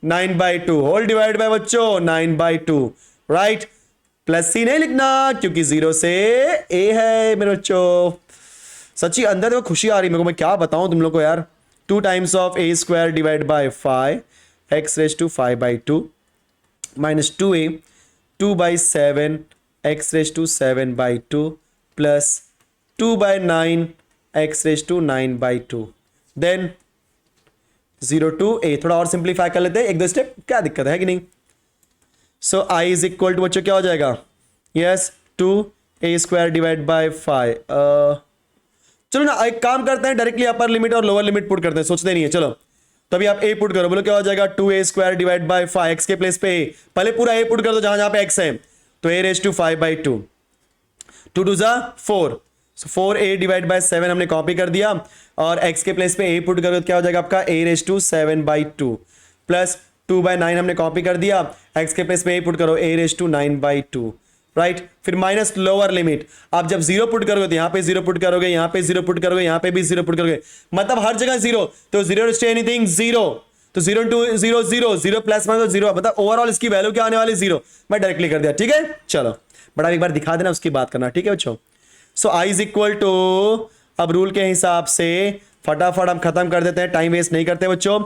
9/2 whole divided by बच्चों 9/2, right. Plus सी नहीं लिखना क्योंकि 0 से a है मेरे बच्चों। सच्ची अंदर देखो खुशी आ रही मेरे को, मैं क्या बताऊं तुम लोग को यार। 2 times of a square divided by 5 x raised to 5/2 minus 2a 2/7 x raised to 7/2 plus 2/9 x raised to 9/2 then 0 to a। थोड़ा और सिंप्लीफाई कर लेते हैं, एक दो स्टेप, क्या दिक्कत है कि नहीं। सो i इज इक्वल टू बच्चों क्या हो जाएगा, yes 2a square divide by 5। चलो ना एक काम करते हैं, डायरेक्टली अपर लिमिट और लोअर लिमिट पुट करते हैं, सोचते नहीं है। चलो तो अभी आप a पुट करो, बोलो क्या हो जाएगा 2a² डिवाइड बाय 5 x के प्लेस पे a, पहले पूरा a पुट कर दो जहां जहां पे x है, तो a⁵5/2, 2 2 जा 4, सो 4a डिवाइड बाय 7 हमने कॉपी कर दिया और x के प्लेस पे a पुट करो तो क्या हो जाएगा आपका a�7/2 प्लस 2/9 हमने कॉपी कर दिया, x के प्लेस पे a पुट करो a⁹9/2, राइट। फिर माइनस लोअर लिमिट, आप जब जीरो पुट करोगे तो यहां पे जीरो पुट करोगे, यहां पे जीरो पुट करोगे, यहां पे भी जीरो पुट करोगे, मतलब हर जगह जीरो, तो जीरो स्टे एनीथिंग जीरो, तो 0 × 0 0, 0 प्लस माइनस जीरो, मतलब ओवरऑल इसकी वैल्यू क्या आने वाली जीरो, मैं डायरेक्टली कर दिया, ठीक है। चलो बट आप एक बार दिखा देना उसकी बात करना, ठीक है बच्चों। सो i इज इक्वल टू, अब रूल के हिसाब से फटाफट हम खत्म कर देते हैं, टाइम वेस्ट नहीं करते बच्चों।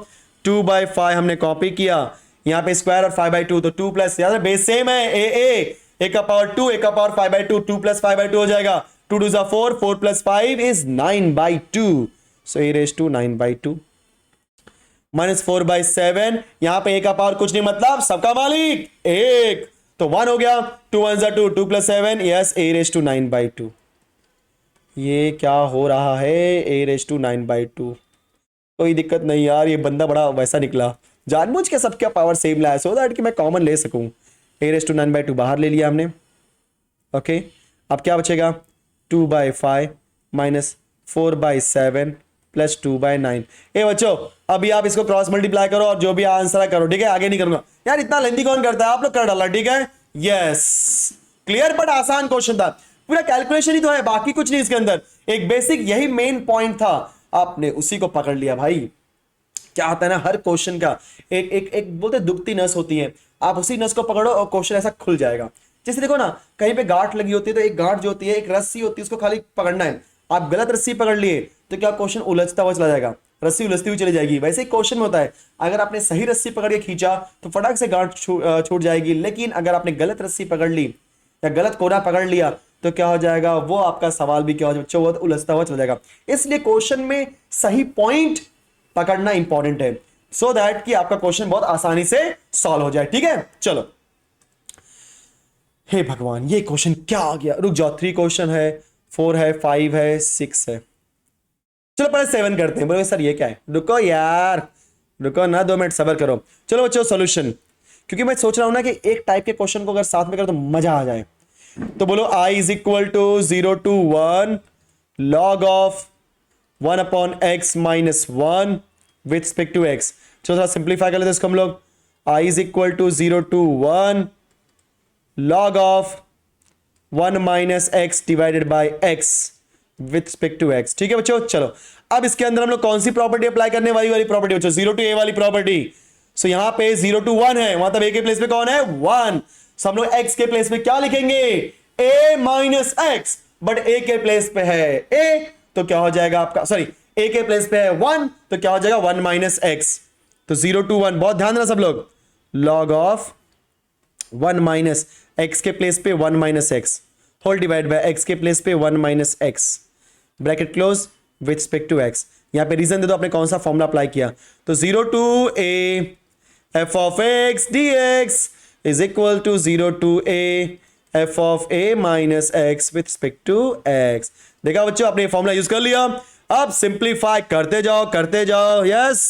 2/5 हमने कॉपी किया, यहाँ पे स्क्वायर और 5/2, तो 2 प्लस, यार बेस सेम है, a का पावर 2, a का पावर 5/2, 2 प्लस 5/2 हो जाएगा, 2 2 4, 4 plus 5 is 9/2, so a⁹9/2 minus 4/7, यहां पे a का पावर कुछ नहीं, मतलब सबका मालिक एक, तो 1 हो गया, 2 1 जा 2, 2 प्लस 7, यस a⁹9/2। ये क्या हो रहा है, a⁹9/2, कोई दिक्कत नहीं यार, ये बंदा बड़ा वैसा निकला, जानबूझ के सबका पावर सेम लाया, सो दैट कि मैं कॉमन ले सकूं। a⁹9/2 बाहर ले लिया हमने, ओके। अब क्या बचेगा 2/5 माइनस 4/7 प्लस 2/9। ए बच्चों अभी आप इसको क्रॉस मल्टीप्लाई करो और जो भी आंसर है करो, ठीक है, आगे नहीं करूंगा यार, इतना लेंथी कौन करता है, आप लोग कर डाला, ठीक है, यस क्लियर, बट आसान क्वेश्चन था, पूरा कैलकुलेशन ही तो है, बाकी कुछ नहीं इसके अंदर, एक बेसिक यही मेन पॉइंट था, आपने उसी को पकड़ लिया भाई। क्या होता है ना, हर क्वेश्चन का एक एक एक बोलते दुखती नस होती है, आप उसी नस को पकड़ो और क्वेश्चन ऐसा खुल जाएगा। जैसे देखो ना, कहीं पे गांठ लगी होती है, तो एक गांठ जो होती है एक रस्सी होती है, उसको खाली पकड़ना है, आप गलत रस्सी पकड़ लिए तो क्या क्वेश्चन उलझता हुआ चला जाएगा, रस्सी उलझती हुई चली जाएगी। वैसे ही क्वेश्चन में होता है, अगर आपने सही रस्सी पकड़ के खींचा तो फटाक से गांठ छूट जाएगी, लेकिन अगर आपने गलत रस्सी पकड़ ली या गलत कोना पकड़ लिया तो क्या हो जाएगा, वो आपका सवाल भी क्या हो जाएगा, वो उलझता हुआ चला जाएगा। इसलिए क्वेश्चन में सही पॉइंट पकड़ना इंपॉर्टेंट है, सो दैट कि आपका क्वेश्चन बहुत आसानी से सॉल्व हो जाए, ठीक है। चलो, हे भगवान ये क्वेश्चन क्या आ गया, रुक जाओ, 3 क्वेश्चन है, 4 है, 5 है, 6 है, चलो पहले 7 करते हैं। बोलो सर ये क्या है, रुको यार, रुको ना, 2 मिनट सब्र करो। चलो बच्चों सॉल्यूशन, क्योंकि मैं सोच रहा हूं ना कि एक टाइप के क्वेश्चन को अगर साथ में करो तो मजा आ जाए, तो बोलो i is equal to 0 to 1 log of 1/x minus 1 with respect to x। चलो थोड़ा सिंप्लीफाई कर लेते हैं इसको हम लोग, i is equal to 0 to 1 log of 1 minus x divided by x with respect to x, ठीक है बच्चों। चलो अब इसके अंदर हम लोग कौन सी प्रॉपर्टी अप्लाई करने वाली प्रॉपर्टी बच्चों, 0 to a वाली प्रॉपर्टी। सो यहां पे 0 to 1 है, मतलब a के प्लेस पे कौन है 1, सो हम लोग x के प्लेस पे क्या लिखेंगे a minus x, but a के प्लेस पे है a, तो क्या हो जाएगा आपका, सॉरी a के प्लेस पे है 1, तो क्या हो जाएगा 1 माइनस x, तो 0 to 1, बहुत ध्यान देना सब लोग, log ऑफ 1 माइनस x के प्लेस पे 1 minus x whole divide by x के प्लेस पे 1 minus x bracket close with respect to x। यहां पे रीजन दे दो आपने कौन सा फॉर्मूला अप्लाई किया, तो 0 to a f of x dx is equal to 0 to a f of a minus x with respect to x। देखा बच्चों आपने फॉर्मूला यूज कर लिया, अब सिंप्लीफाई करते जाओ, yes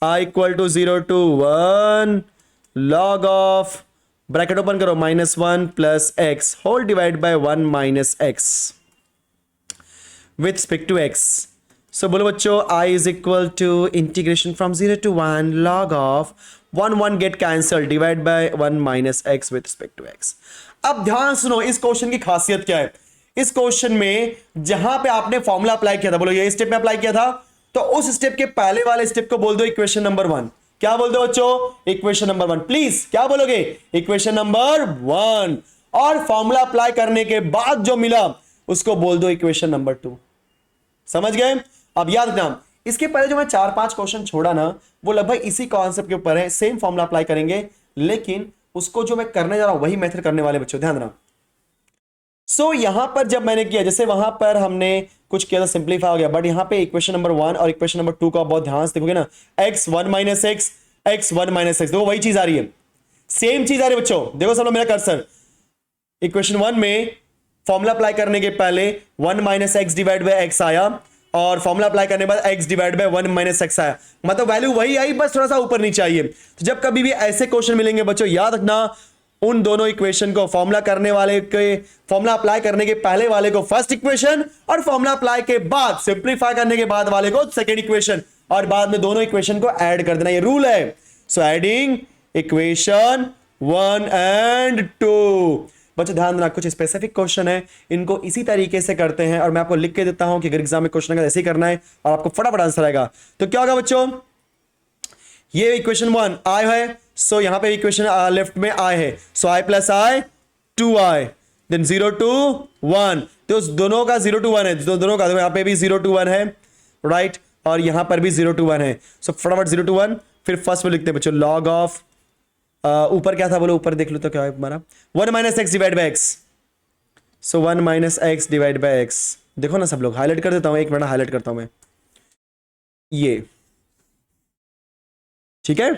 i equal to 0 to 1 log of bracket open करो -1 plus x whole divide by 1 minus x with respect to x। so बोलो बच्चों i is equal to integration from 0 to 1 log of 1 get cancelled divide by 1 minus x with respect to x। अब ध्यान सुनो, इस question की खासियत क्या है, इस क्वेश्चन में जहां पे आपने फॉर्मूला अप्लाई किया था, बोलो ये स्टेप में अप्लाई किया था, तो उस स्टेप के पहले वाले स्टेप को बोल दो इक्वेशन नंबर 1। क्या बोल दो बच्चों, इक्वेशन नंबर 1, प्लीज क्या बोलोगे, इक्वेशन नंबर 1, और फॉर्मूला अप्लाई करने के बाद जो मिला उसको बोल दो इक्वेशन नंबर 2। समझ गए। अब याद रखना, इसके पहले जो मैं 4-5 क्वेश्चन छोड़ा ना, वो लगभग इसी कॉन्सेप्ट के ऊपर है, सेम फॉर्मूला अप्लाई करेंगे, लेकिन उसको जो मैं करने जा रहा हूं वही मेथड करने वाले बच्चों, ध्यान देना। सो यहां पर जब मैंने किया, जैसे वहां पर हमने कुछ किया था, सिंप्लीफाई हो गया, बट यहां पे इक्वेशन नंबर 1 और इक्वेशन नंबर 2 का बहुत ध्यान से देखोगे ना, x 1 minus x, x 1 minus x, देखो वही चीज आ रही है, सेम चीज आ रही है बच्चों। देखो सब लोग मेरा कर्सर, इक्वेशन 1 में फॉर्मूला अप्लाई करने के पहले 1 minus x divide by x आया, और फॉर्मूला अप्लाई करने के बाद x divide by 1 minus x आया, मतलब वैल्यू वही आई, बस थोड़ा सा ऊपर नीचे आई है। तो जब कभी भी ऐसे क्वेश्चन मिलेंगे बच्चों, याद रखना उन दोनों इक्वेशन को, फॉर्मूला करने वाले के, फॉर्मूला अप्लाई करने के पहले वाले को फर्स्ट इक्वेशन, और फॉर्मूला अप्लाई के बाद सिंप्लीफाई करने के बाद वाले को सेकेंड इक्वेशन, और बाद में दोनों इक्वेशन को ऐड कर देना, ये रूल है। So adding equation 1 and 2। बच्चों ध्यान देना, कुछ स्पेसिफिक क्वेश्चन है, इनको इसी तरीके से करते हैं, और मैं आपको लिख के देता हूं कि अगर एग्जाम में क्वेश्चन ऐसे ही करना है और आपको फटाफट आंसर आएगा। तो क्या होगा बच्चों, ये इक्वेशन 1 आई है, सो यहां पे इक्वेशन लेफ्ट में आई है, so i plus i 2i, then 0 to 1, तो दोनों का 0 to 1 है, दोनों का, तो यहां पे भी 0 to 1 है, राइट, और यहां पर भी 0 to 1 है। सो फटाफट 0 to 1, फिर फर्स्ट में लिखते हैं बच्चों लॉग ऑफ, ऊपर क्या था बोलो, ऊपर देख लो तो क्या है हमारा, 1 minus x divide by x, सो 1 minus x divide by x. देखो ना सब लोग, हाईलाइट कर देता हूं, एक मिनट हाईलाइट करता हूं मैं, ये ठीक है,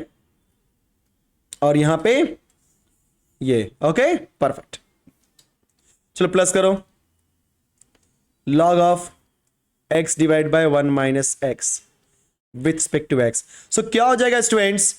और यहां पे ये, ओके परफेक्ट। चलो प्लस करो, log of x divide by 1 minus x with respect to x। So क्या हो जाएगा students,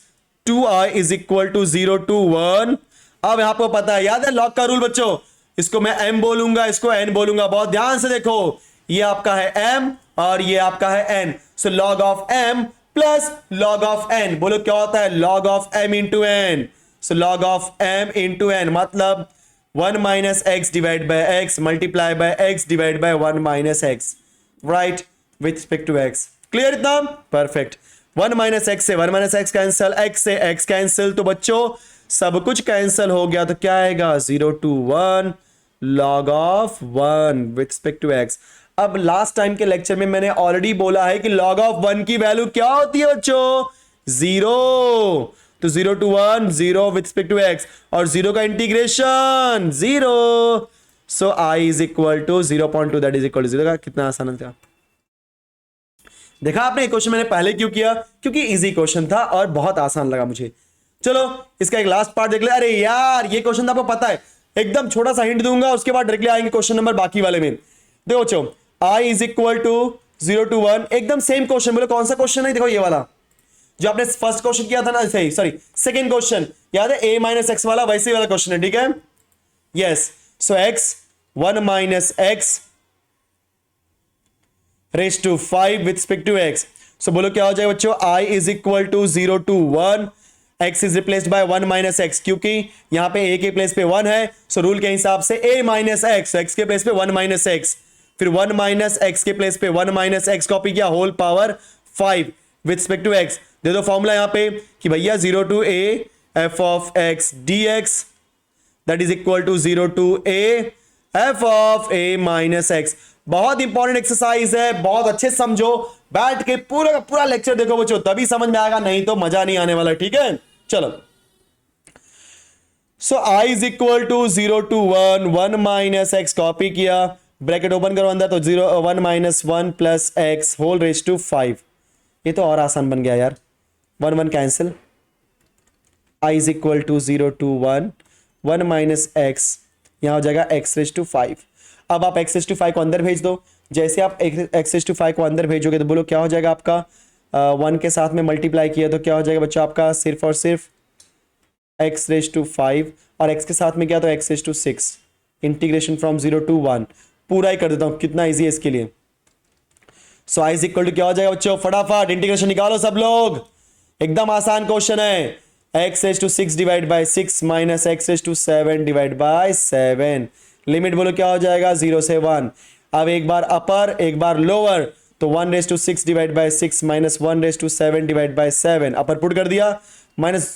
2i is equal to 0 to 1। अब यहां आपको पता है, याद है लॉग का रूल बच्चों, इसको मैं m बोलूंगा, इसको n बोलूंगा, बहुत ध्यान से देखो, ये आपका है m और ये आपका है n। So log of m plus log of n, बोलो क्या होता है, log of m into n। So log of m into n मतलब 1 minus x divide by x multiply by x divide by 1 minus x, right, with respect to x. Clear इतना, perfect. 1 minus x से 1 minus x cancel, x से x cancel, तो बच्चों सब कुछ cancel हो गया, तो क्या आएगा 0 to 1 log of 1 with respect to x. अब लास्ट टाइम के लेक्चर में मैंने ऑलरेडी बोला है कि लॉग ऑफ 1 की वैल्यू क्या होती है बच्चों, 0, तो 0 to 1 0 with respect to x, और 0 का integration 0, so i is equal to 0.2, that is equal to 0 का। कितना आसान था, देखा आपने, क्वेश्चन मैंने पहले क्यों किया, क्योंकि इजी क्वेश्चन था और बहुत आसान लगा मुझे। चलो इसका एक लास्ट पार्ट देख ले। अरे यार ये क्वेश्चन तो आपको पता है, एकदम छोटा सा हिंट दूंगा, उसके बाद डायरेक्टली आएंगे क्वेश्चन नंबर बाकी वाले में। देखो बच्चों, i is equal to 0 to 1, एकदम सेम क्वेश्चन, बोलो कौन सा क्वेश्चन है, देखो ये वाला जो आपने फर्स्ट क्वेश्चन किया था ना, सही सॉरी सेकंड क्वेश्चन, याद है a माइनस एक्स वाला, वैसे वाला क्वेश्चन है, ठीक है, yes. So x 1 minus x raise to 5 with respect to x। So बोलो क्या हो जाएगा बच्चों, i is equal to 0 to 1, x is replaced by 1 minus x, क्योंकि यहां पे a के प्लेस पे 1 है, सो रूल के हिसाब से a माइनस एक्स, x के प्लेस पे 1 माइनस एक्स, फिर 1 माइनस एक्स के प्लेस पे 1 माइनस एक्स कॉपी किया, whole power 5 with respect to x। दे दो फॉर्मूला यहां पे कि भैया 0 to a f of x dx that is equal to 0 to a f of a minus x. बहुत इंपॉर्टेंट एक्सरसाइज है, बहुत अच्छे समझो, बैठ के पूरा का पूरा लेक्चर देखो बच्चों, तभी समझ में आएगा, नहीं तो मजा नहीं आने वाला, ठीक है। चलो, so i is equal to 0 to 1 1 minus x copy किया, ब्रैकेट ओपन करो अंदर, तो 1 minus 1 plus x whole raise to 5। ये तो और आसान बन गया यार, 1 1 cancel, i is equal to 0 to 1 1 minus x, यहां हो जाएगा x रेज टू 5। अब आप x रेज टू 5 को अंदर भेज दो, जैसे आप x रेज टू 5 को अंदर भेजोगे तो बोलो क्या हो जाएगा आपका, 1 के साथ में मल्टीप्लाई किया तो क्या हो जाएगा बच्चों आपका, सिर्फ और सिर्फ x रेज टू 5, और x के साथ में क्या, तो x raise to 6, integration from 0 to 1, पूरा ही कर देता हूं, कितना ईजी है इसके लिए। सो i इज इक्वल टू क्या हो जाएगा बच्चों, फटाफट इंटीग्रेशन निकालो सब लोग, एकदम आसान क्वेश्चन है, x raise to 6 divide by 6 minus x raise to 7 divide by 7, limit बोलो क्या हो जाएगा 0 से 1। अब एक बार अपर एक बार लोअर, तो 1 raise to 6 divide by 6 minus 1 raise to 7 divide by 7, upper put कर दिया, माइनस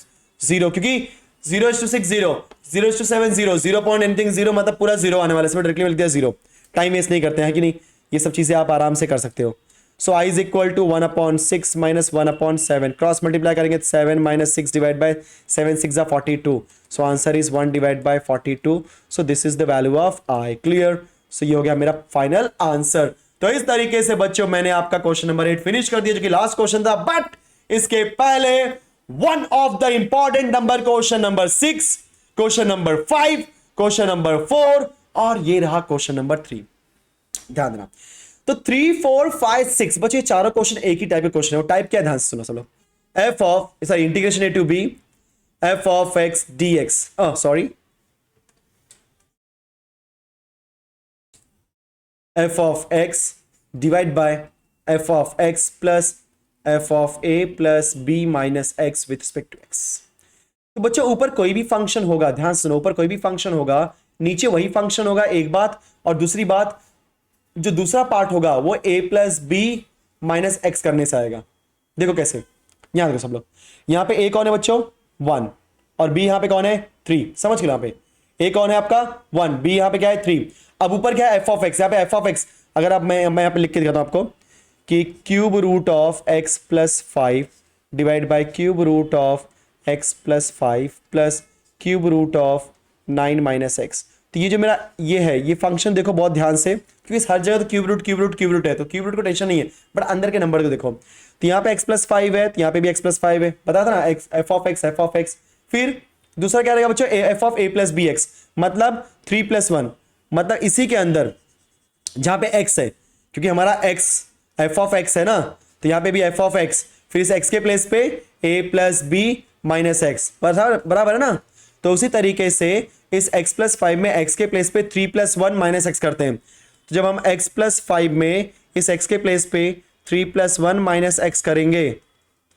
0, क्योंकि 0 raise to 6 0, 0 raise to 7 0, 0 point anything 0 मतलब पूरा 0 आने वाला है, इसमें डायरेक्टली मिल गया 0, टाइम वेस्ट नहीं करते हैं कि नहीं, ये सब चीजें आप आराम से कर सकते हो। So i is equal to 1/6 minus 1/7, cross multiply करेंगे 7 minus 6 divide by 7 6 42, so answer is 1 divide by 42, so this is the value of i। Clear, so ये हो गया मेरा फाइनल आंसर। तो इस तरीके से बच्चों मैंने आपका क्वेश्चन नंबर 8 फिनिश कर दिया, जो कि लास्ट क्वेश्चन था, बट इसके पहले one of the important number, question number 6, question number 5, question number 4, और ये रहा क्वेश्चन नंबर 3। ध्यान देना, तो 3 4 5 6 बच्चों ये चारों क्वेश्चन एक ही टाइप के क्वेश्चन है। वो टाइप क्या है ध्यान से सुनो सब लोग। F of sorry integration A to B F of x D X sorry F of X divide by F of X plus F of A plus B minus x with respect to X. तो बच्चों ऊपर कोई भी function होगा, ध्यान सुनो, ऊपर कोई भी फंक्शन होगा नीचे वही फंक्शन होगा, एक बात। और दूसरी बात, जो दूसरा पार्ट होगा वो a plus B minus X करने से आएगा। देखो कैसे, यहां देखो सब लोग, यहां पे a कौन है बच्चों 1 और b यहां पे कौन है 3, समझ गए। यहां पे a कौन है आपका 1, b यहां पे क्या है 3। अब ऊपर क्या है f ऑफ x, यहां पे f ऑफ x अगर आप मैं यहां पे लिख के दिखाता हूं आपको कि cube root of x plus 5 divide by cube root of x plus 5 plus cube root of 9 minus x. तो ये जो मेरा ये है ये फंक्शन देखो बहुत ध्यान से, क्योंकि हर जगह तो क्यूब रूट है, तो क्यूब रूट को टेंशन नहीं है, बट अंदर के नंबर को देखो। तो यहाँ पे x प्लस 5 है, तो यहाँ पे भी x प्लस 5 है, पता था ना एफ ऑफ एक्स। फिर दूसरा क्या रहेगा बच्चों F of A plus B X, मतलब 3 प्लस 1, मतलब इसी के अंदर जहाँ पे x है, क्योंकि हमारा x एफ ऑफ एक्स है ना, तो यहाँ पे भी एफ ऑफ एक्स, फिर इस x के प्लेस पे a plus B minus X, बराबर है ना। तो उसी तरीके से इस x प्लस 5 में x के प्लेस पे 3 प्लस 1 माइनस एक्स करते हैं। तो जब हम x प्लस 5 में इस x के प्लेस पे 3 प्लस 1 माइनस एक्स करेंगे,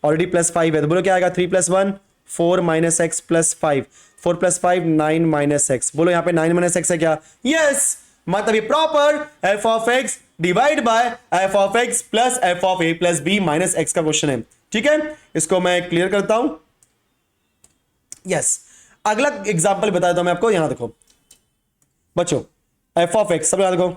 ऑलरेडी प्लस 5 है, तो बोलो क्या आएगा 3 plus 1 4 minus x plus 5, 4 plus 5 9 minus x. बोलो यहाँ पे 9 माइनस एक्स है क्या, यस। मतलब ये proper F of X divide by F of X plus F of A plus B minus x का क्वेश्चन है। ठीक है, इसको मैं क्लियर करता हूं। यस, अगला एग्जांपल बताता हूं मैं आपको। यहां देखो बच्चों एफ ऑफ एक्स, सब याद देखो,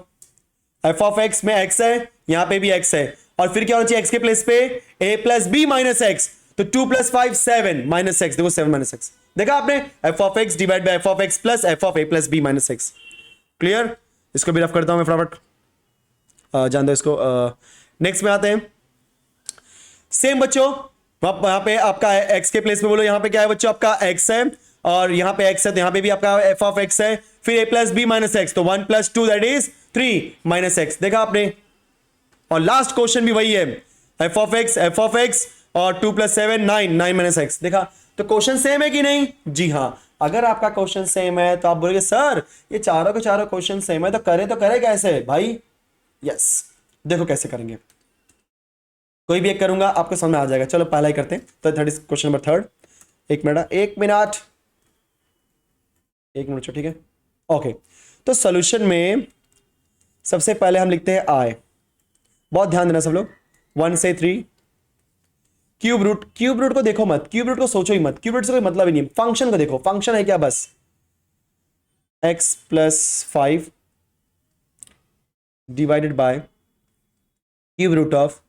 एफ ऑफ एक्स में एक्स है, यहां पे भी एक्स है, और फिर क्या होना चाहिए एक्स के प्लेस पे A plus B minus x. तो 2 प्लस 5 7 माइनस एक्स, देखो 7 माइनस एक्स, देखा आपने, F of X divide by F of X plus F of A plus B minus X. Clear, इसको भी रफ करता हूं मैं फटाफट, जान दो इसको। नेक्स्ट में आते हैं, सेम बच्चों यहां पे आपका x के प्लेस में बोलो, यहां पे क्या है बच्चों आपका x है, और यहां पे x है, तो यहां पे भी आपका f ऑफ x है, फिर a plus B minus x, तो 1 plus 2 that is 3 minus X, देखा आपने। और लास्ट क्वेश्चन भी वही है, f ऑफ x और 2 प्लस 7 9 माइनस एक्स, देखा। तो क्वेश्चन सेम है कि नहीं, जी हाँ। अगर आपका क्वेश्चन सेम है तो आप बोलोगे सर ये चारों के चारों क्वेश्चन सेम है, तो करे कैसे भाई। यस, देखो कैसे करेंगे, कोई भी एक करूंगा आपको समझ में आ जाएगा। चलो पहला ही करते हैं, तो थर्ड क्वेश्चन नंबर थर्ड। एक मिनट ठीक है, ओके। तो सॉल्यूशन में सबसे पहले हम लिखते हैं आई, बहुत ध्यान देना सब लोग, 1 से 3 क्यूब रूट को देखो मत, क्यूब रूट को सोचो ही मत, क्यूब रूट से कोई मतलब ही नहीं, फंक्शन को देखो, फंक्शन है क्या बस x plus 5 divided by cube root of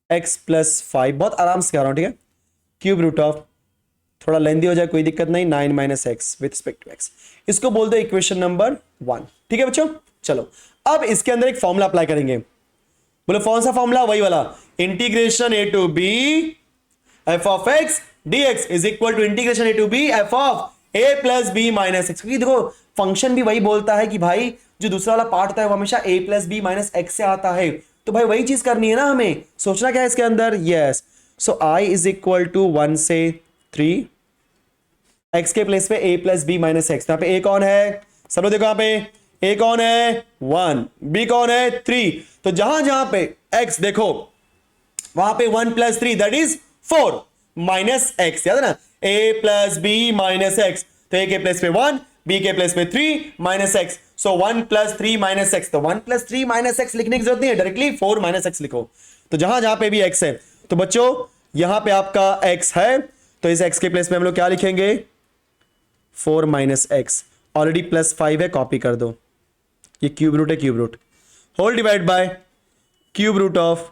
x plus 5, बहुत आराम से कह रहा हूं, ठीक है। क्यूब रूट ऑफ, थोड़ा लेंदी हो जाए कोई दिक्कत नहीं, 9 minus x with respect to X, इसको बोल दो इक्वेशन नंबर 1। ठीक है बच्चों, चलो अब इसके अंदर एक फॉर्मूला अप्लाई करेंगे। बोलो कौन सा फॉर्मूला, वही वाला, integration A to B F of x D X is equal to integration A to B F of A plus B minus x. क्योंकि देखो फंक्शन भी वही बोलता है कि भाई जो दूसरा वाला पार्ट होता है वो हमेशा ए प्लस बी माइनस एक्स से आता है, तो भाई वही चीज करनी है ना, हमें सोचना क्या है इसके अंदर। Yes, so I is equal to 1 से 3, एक्स के प्लेस पे A plus B minus X, यहाँ पे ए कौन है, सब लोग देखो यहाँ पे ए कौन है 1, बी कौन है 3, तो जहां जहां पे x देखो वहां पे 1 plus 3 that is 4 minus X, याद है ना, a plus B minus x, तो a के प्लेस पे 1, b के प्लेस पे 3 माइनस एक्स, सो 1 प्लस 3 माइनस एक्स, तो 1 प्लस 3 माइनस एक्स लिखने की जरूरत नहीं है, डायरेक्टली 4 माइनस एक्स लिखो। तो जहां जहां पे भी x है, तो बच्चों यहां पे आपका x है, तो इस x के प्लेस में हम लोग क्या लिखेंगे 4 माइनस एक्स, ऑलरेडी प्लस 5 है, कॉपी कर दो, ये क्यूब रूट है, cube root whole divide by cube root of,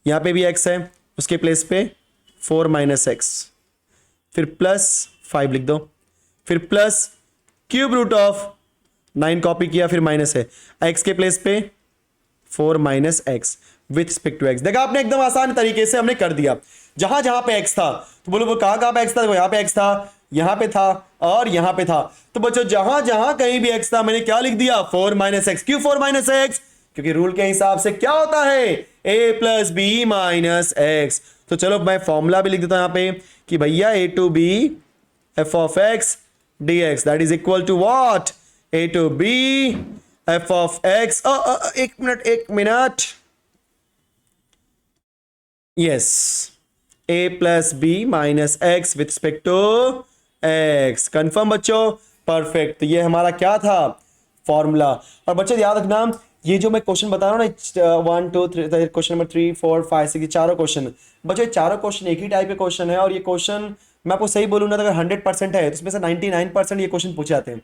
यहां पे भी x है, उसके प्लेस पे 4 माइनस एक्स, फिर प्लस 5 लिख दो, फिर plus cube root of 9 copy किया, फिर माइनस है, x के प्लेस पे 4 minus x with respect to X. देखा आपने, एकदम आसान तरीके से हमने कर दिया। जहां जहां पे x था, तो बोलो वो कहां पे x था, यहां पे x था, यहां पे था और यहां पे था, तो बच्चों जहां जहां कहीं भी x था मैंने क्या लिख दिया 4 माइनस एक्स। क्यों 4 माइनस एक्स, क्योंकि रूल के हिसाब से क्या होता है, a plus B minus x. तो चलो मैं फॉर्मूला भी लिख देता हूं यहां पे कि भैया a to B F of x D x that is equal to what, a to B F of x. एक minute, yes, a plus B minus x with respect to x. Confirm बच्चों, perfect. तो ये हमारा क्या था, formula. और बच्चों याद रखना, ये जो मैं क्वेश्चन बता रहा हूँ ना, 1 2 3, क्वेश्चन नंबर 3 4 5 6, ये चारों क्वेश्चन बच्चों, ये चारों क्वेश्चन एक ही टाइप के क्वेश्चन है। और ये क्वेश्चन मैं आपको सही बोलूँ ना, तो अगर 100% है तो इसमें से 99% ये क्वेश्चन पूछे जाते हैं,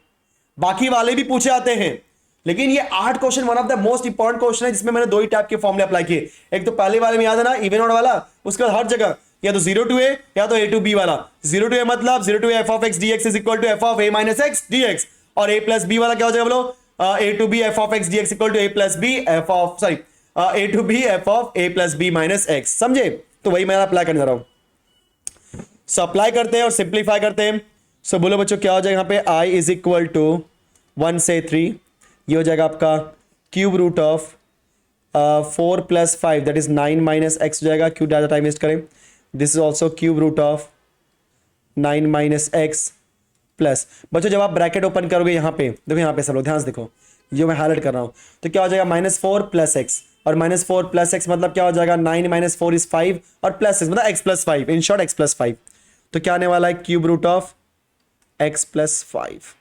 बाकी वाले भी पूछे जाते हैं। लेकिन ये 8 question one of the most important question है, जिसमें मैंने 2 ही टाइप के फॉर्मूले अप्लाई किए। एक तो पहले वाले में याद है ना, इवन ऑड वाला, उसके बाद हर जगह या तो 0 टू ए या तो a टू बी वाला। 0 टू ए मतलब 0 to F of x D X is equal to F of A minus X D X. और a प्लस बी वाला क्या हो जाएगा बोलो, a to B F of x D X equal to A plus B F of, sorry, a to B F of A plus B minus X. समझे? तो वही मैं अप्लाई करने जा रहा हूं। सो अप्लाई करते हैं और सिंप्लीफाई करते हैं। सो बोलो बच्चों क्या हो जाएगा यहाँ पे, i इज इक्वल टू 1 से 3, ये हो जाएगा आपका cube root of 4 plus 5 that is 9 minus X हो जाएगा। क्यों ज़्यादा टाइम वेस्ट करें, this is also cube root of 9 minus x plus. बच्चों जब आप ब्रैकेट ओपन करोगे यहाँ पे, देखो यहाँ पे सब लोग ध्यान से देखो, जो मैं हाईलाइट कर रहा हूँ, तो क्या हो जाएगा -4 प्लस एक्स। और -4 प्लस एक्स मतलब क्या हो जाएगा, 9 माइनस 4 इज 5 और प्लस एक्स मतलब X plus 5, in short X plus 5। तो क्या आने वाला है, cube root of X plus 5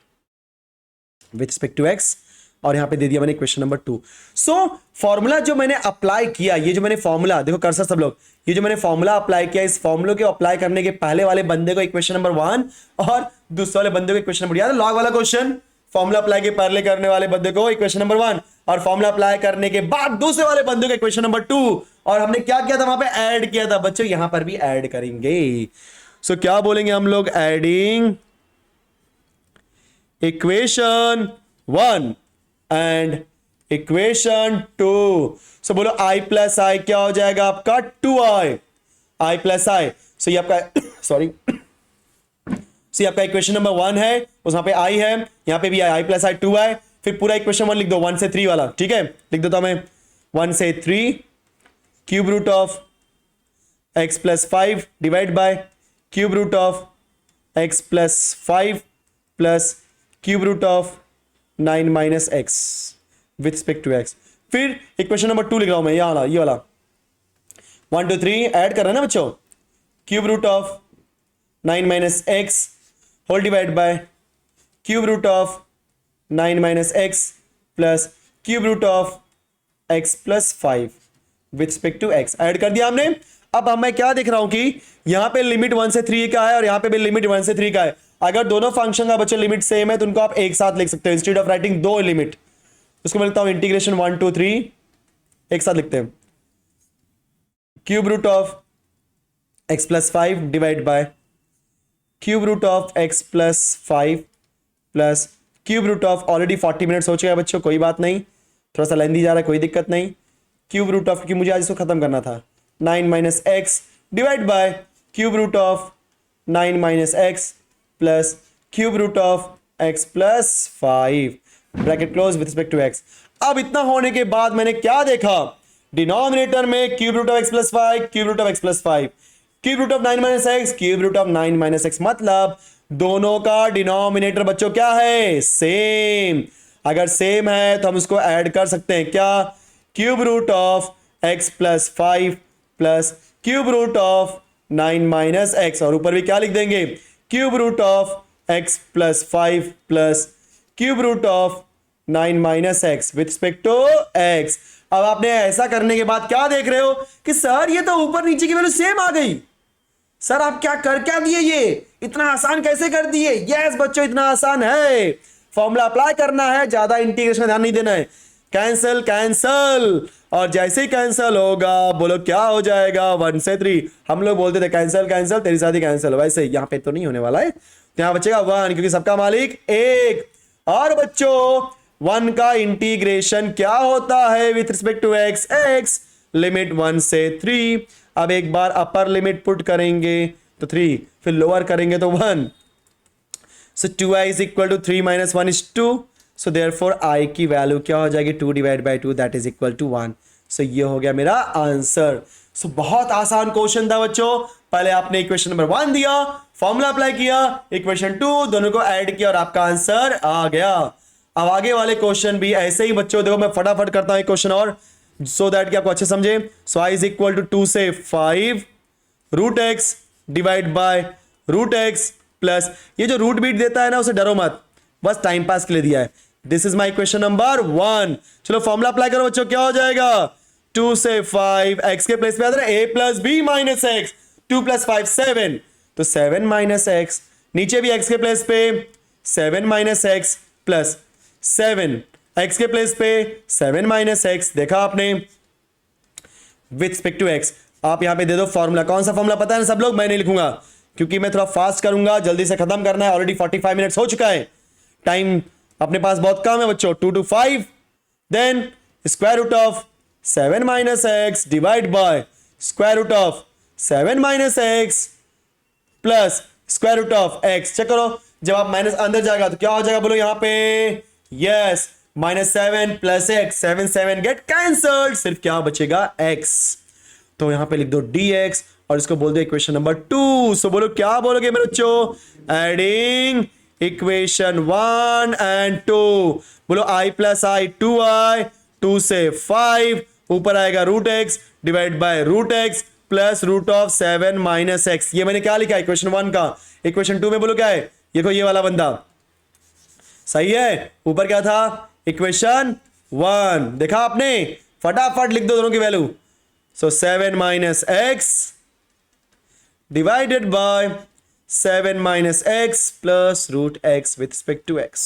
with respect to x. और यहां पे दे दिया मैंने क्वेश्चन नंबर 2। सो फॉर्मूला जो मैंने अप्लाई किया, ये जो मैंने फॉर्मूला, देखो कर्सर सब लोग, ये जो मैंने फॉर्मूला अप्लाई किया, इस फॉर्मूले को अप्लाई करने के पहले वाले बंदे को इक्वेशन नंबर 1 और दूसरे वाले बंदे को इक्वेशन नंबर, याद है लॉग वाला क्वेश्चन, फॉर्मूला अप्लाई के पहले करने वाले बंदे को इक्वेशन नंबर 1 और फॉर्मूला अप्लाई करने के बाद दूसरे वाले बंदे को इक्वेशन नंबर 2। और हमने क्या किया था, वहां पे ऐड किया था। बच्चों यहां पर भी ऐड करेंगे। सो क्या बोलेंगे हम लोग, एडिंग इक्वेशन 1 एंड इक्वेशन 2। सो बोलो i प्लस आई क्या हो जाएगा आपका, 2i, i प्लस आई। सो ये आपका सॉरी, सो आपका इक्वेशन नंबर 1 है, उस वहां पे i है, यहां पे भी i प्लस आई 2i। फिर पूरा इक्वेशन 1 लिख दो 1 से 3 वाला, ठीक है, लिख देता हूं मैं 1 से 3 cube root of x plus 5 divide by cube root of x plus 5 plus cube root of 9 minus x with respect to X. फिर इक्वेशन नंबर 2 लिख रहा हूं मैं, यहां वाला, ये वाला 1 2 3 ऐड कर रहे हैं ना बच्चों, cube root of 9 minus x whole divide by cube root of 9 minus x plus cube root of X plus 5 with respect to X. Add कर दिया हमने। अब मैं क्या देख रहा हूं कि यहां पे लिमिट 1 से 3 का है और यहां पे भी लिमिट 1 से 3 का है। अगर दोनों फंक्शन का बच्चों लिमिट सेम है तो उनको आप एक साथ लिख सकते हो, इंस्टेड ऑफ राइटिंग 2 लिमिट, उसको मैं लिखता हूं इंटीग्रेशन 1 2 3, एक साथ लिखते हैं, cube root of X plus 5 divide by cube root of X plus 5 plus cube root of, already 40 minutes हो चुका है बच्चों, कोई बात नहीं, थोड़ा सा लेंदी जा रहा है, कोई दिक्कत नहीं। क्यूब रूट ऑफ, क्योंकि मुझे आज इसको खत्म करना था, 9 minus x divide by cube root of 9 minus x plus cube root of X plus 5 bracket close with respect to x. अब इतना होने के बाद मैंने क्या देखा, डिनोमिनेटर में cube root of X plus 5 cube root of X plus 5, cube root of 9 minus X cube root of 9 minus X, मतलब दोनों का डिनोमिनेटर बच्चों क्या है, सेम। अगर सेम है तो हम उसको ऐड कर सकते हैं, क्या, cube root of X plus 5 plus cube root of 9 minus x, और ऊपर भी क्या लिख देंगे, cube root of X plus 5 plus cube root of 9 minus x with respect to x. अब आपने ऐसा करने के बाद क्या देख रहे हो कि सर ये तो ऊपर नीचे की वैल्यू सेम आ गई, सर आप क्या दिए, ये इतना आसान कैसे कर दिए। यस बच्चों इतना आसान है, फॉर्मूला अप्लाई करना है, ज्यादा इंटीग्रेशन ध्यान नहीं देना है, कैंसल कैंसल, और जैसे ही कैंसल होगा बोलो क्या हो जाएगा, 1 से 3। हम लोग बोलते थे कैंसल कैंसल तेरी साथ ही कैंसल, वैसे यहां पे तो नहीं होने वाला है, यहां बचेगा 1 क्योंकि सबका मालिक 1। और बच्चों 1 का इंटीग्रेशन क्या होता है with respect to X, X limit 1 से 3। अब एक बार अपर लिमिट पुट करेंगे तो 3, फिर लोअर करेंगे तो 1। So 2i is equal to 3 minus 1 is 2, so therefore I की वैल्यू क्या हो जाएगी 2 divide by 2 that is equal to 1। सो ये हो गया मेरा आंसर। सो बहुत आसान क्वेश्चन था बच्चों। पहले आपने इक्वेशन नंबर 1 दिया, फॉर्मूला अप्लाई किया, इक्वेशन 2 दोनों को ऐड किया और आपका आंसर आ गया। अब आगे वाले क्वेश्चन भी ऐसे ही बच्चों, देखो मैं फटाफट करता हूं क्वेश्चन और सो दैट कि आपको अच्छे समझे। So I is equal to 2 से 5 root X divide by root X plus, ये जो रूट बीट देता है ना उसे डरो मत, बस टाइम पास के लिए दिया है। This is my question number 1। चलो फॉर्मूला अप्लाई करो बच्चों, क्या हो जाएगा 2 से 5 एक्स के प्लेस पे आता है a plus B minus X, 2 plus 5 7, तो 7 माइनस एक्स, नीचे भी एक्स के प्लेस पे 7 माइनस एक्स प्लस 7 एक्स के प्लेस पे 7 माइनस एक्स, देखा आपने विथ रिस्पेक्ट टू एक्स। आप यहां पे दे दो फॉर्मूला, कौन सा फॉर्मूला पता है ना सब लोग, मैं नहीं लिखूंगा क्योंकि मैं थोड़ा फास्ट करूंगा, जल्दी से खत्म करना है। ऑलरेडी 45 मिनट्स हो चुका है, टाइम अपने पास बहुत कम है बच्चों। 2 to 5 then square root of 7 minus x divide by square root of 7 minus x plus square root of X. Check करो, जब आप माइनस अंदर जाएगा तो क्या हो जाएगा बोलो यहां पे, yes -7 plus x, 7 7 get cancelled, सिर्फ क्या बचेगा x। तो यहां पे लिख दो dx और इसको बोल दो इक्वेशन नंबर 2। सो बोलो क्या बोलोगे मेरे बच्चों, एडिंग इक्वेशन 1 एंड 2, बोलो i प्लस आई 2i, 2 से 5 ऊपर आएगा root X divide by root X plus root of 7 minus X. ये मैंने क्या लिखा इक्वेशन 1 का। इक्वेशन 2 में बोलो क्या है, देखो ये वाला बंदा सही है, ऊपर क्या था इक्वेशन 1, देखा आपने, फटाफट लिख दो दोनों की वैल्यू। So 7 minus x divided by 7 minus x plus root x with respect to x.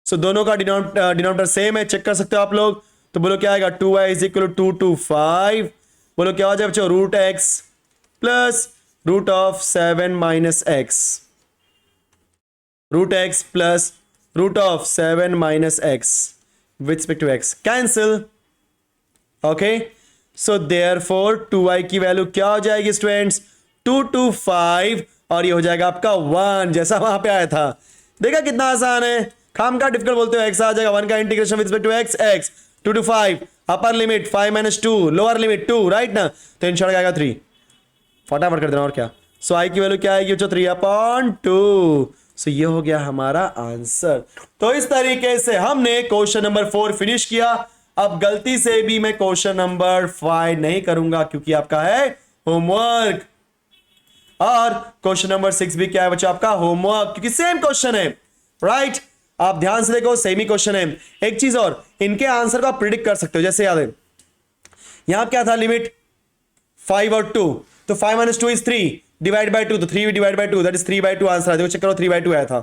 So दोनों का डिनोमिनेटर सेम है, चेक कर सकते हो आप लोग। तो बोलो क्या आएगा 2y is equal to 2 to 5, बोलो क्या हो जाए बच्चों root X plus root of 7 minus X, root X plus root of 7 minus x with respect to X, cancel. Okay, so therefore 2y की वैल्यू क्या हो जाएगी स्टूडेंट्स 2 to 5 और ये हो जाएगा आपका 1, जैसा वहां पे आया था। देखा कितना आसान है, खाम का डिफिकल्ट बोलते हो, x आ जाएगा 1 का integration with respect to x, x 2 to 5 upper limit 5 minus 2 lower limit 2, right ना, तो इन शॉर्ट आएगा 3, फटाफट कर देना और क्या। सो आई की वैल्यू क्या आएगी बच्चों 3/2। सो ये हो गया हमारा आंसर। तो इस तरीके से हमने क्वेश्चन नंबर 4 फिनिश किया। अब गलती से भी मैं क्वेश्चन नंबर 5 नहीं करूंगा क्योंकि आपका है होमवर्क, और क्वेश्चन नंबर 6 भी क्या है बच्चों आपका होमवर्क, क्योंकि सेम क्वेश्चन है, राइट। आप ध्यान से देखो सेम ही क्वेश्चन है। एक चीज और, इनके आंसर को आप प्रिडिक्ट कर सकते हो, जैसे याद है यहां क्या था लिमिट 5 और 2, तो 5 minus 2 is 3 डिवाइड बाय 2, तो 3 divide by 2 that is 3/2 answer है। देखो चेक करो 3/2 आया था,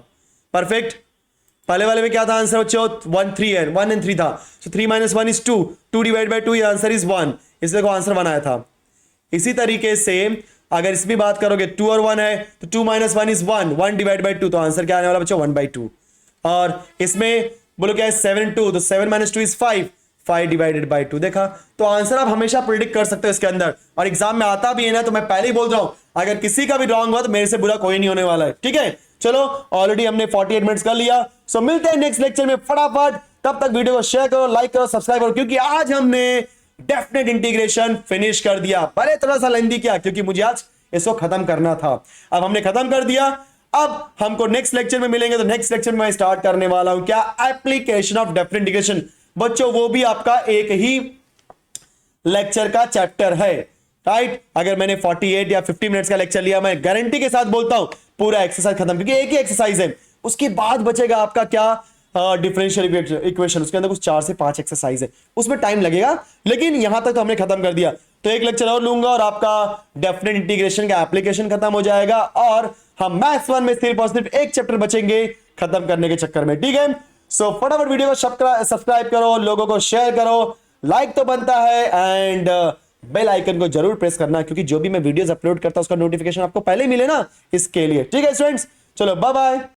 परफेक्ट। पहले वाले में क्या था आंसर बच्चों 1 3 है, 1 and 3 था, सो 3 minus 1 is 2, 2 डिवाइड बाय 2 ये आंसर इज 1, इसलिए देखो आंसर 1 आया था। इसी तरीके से अगर इसमें बात करोगे 2 और 1 है तो 2 minus 1 is 1, 1 डिवाइड बाय 2, तो आंसर क्या आने वाला बच्चों 1/2। और इसमें बोलो क्या है 7 2, तो 7 minus 2 is 5, 5 डिवाइडेड बाय 2, देखा। तो आंसर आप हमेशा प्रिडिक्ट कर सकते हो इसके अंदर, और एग्जाम में आता भी है ना, तो मैं पहले ही बोल रहा हूं अगर किसी का भी रॉन्ग हुआ तो मेरे से बुरा कोई नहीं होने वाला है, ठीक है। चलो ऑलरेडी हमने 48 मिनट्स कर लिया। सो मिलते हैं नेक्स्ट लेक्चर में फटाफट, तब तक वीडियो को शेयर करो, लाइक करो, सब्सक्राइब करो, क्योंकि आज हमने डेफिनेट इंटीग्रेशन फिनिश कर दिया। भले थोड़ा सा लेंथी किया क्योंकि मुझे आज इसको खत्म करना था, अब हमने खत्म कर दिया। अब हमको नेक्स्ट लेक्चर में मिलेंगे, तो नेक्स्ट लेक्चर में मैं स्टार्ट करने वाला हूं क्या, एप्लीकेशन ऑफ डेफिनेट इंटीग्रेशन बच्चों, वो भी आपका एक ही लेक्चर का चैप्टर है, राइट। अगर मैंने 48 या 50 मिनट्स का लेक्चर लिया, मैं गारंटी के साथ बोलता हूं पूरा एक्सरसाइज खत्म, क्योंकि एक ही एक्सरसाइज है। उसके बाद बचेगा आपका क्या, डिफरेंशियल इक्वेशन, उसके अंदर कुछ 4 से 5 एक्सरसाइज है, उसमें टाइम लगेगा, लेकिन यहां तक तो हमने खत्म कर दिया। तो एक लेक्चर और लूंगा और आपका डेफिनेट इंटीग्रेशन का एप्लीकेशन खत्म हो जाएगा, और हम मैथ्स 1 में सिर्फ और सिर्फ एक चैप्टर बचेंगे खत्म करने के चक्कर में, ठीक है। सो फटाफट वीडियो को सब्सक्राइब करो, लोगों को शेयर करो, लाइक तो बनता है, एंड बेल आइकन को जरूर प्रेस करना, क्योंकि जो भी मैं वीडियोस अपलोड करता हूं उसका नोटिफिकेशन आपको पहले ही मिले ना, इसके लिए, ठीक है स्टूडेंट्स। चलो बाय बाय।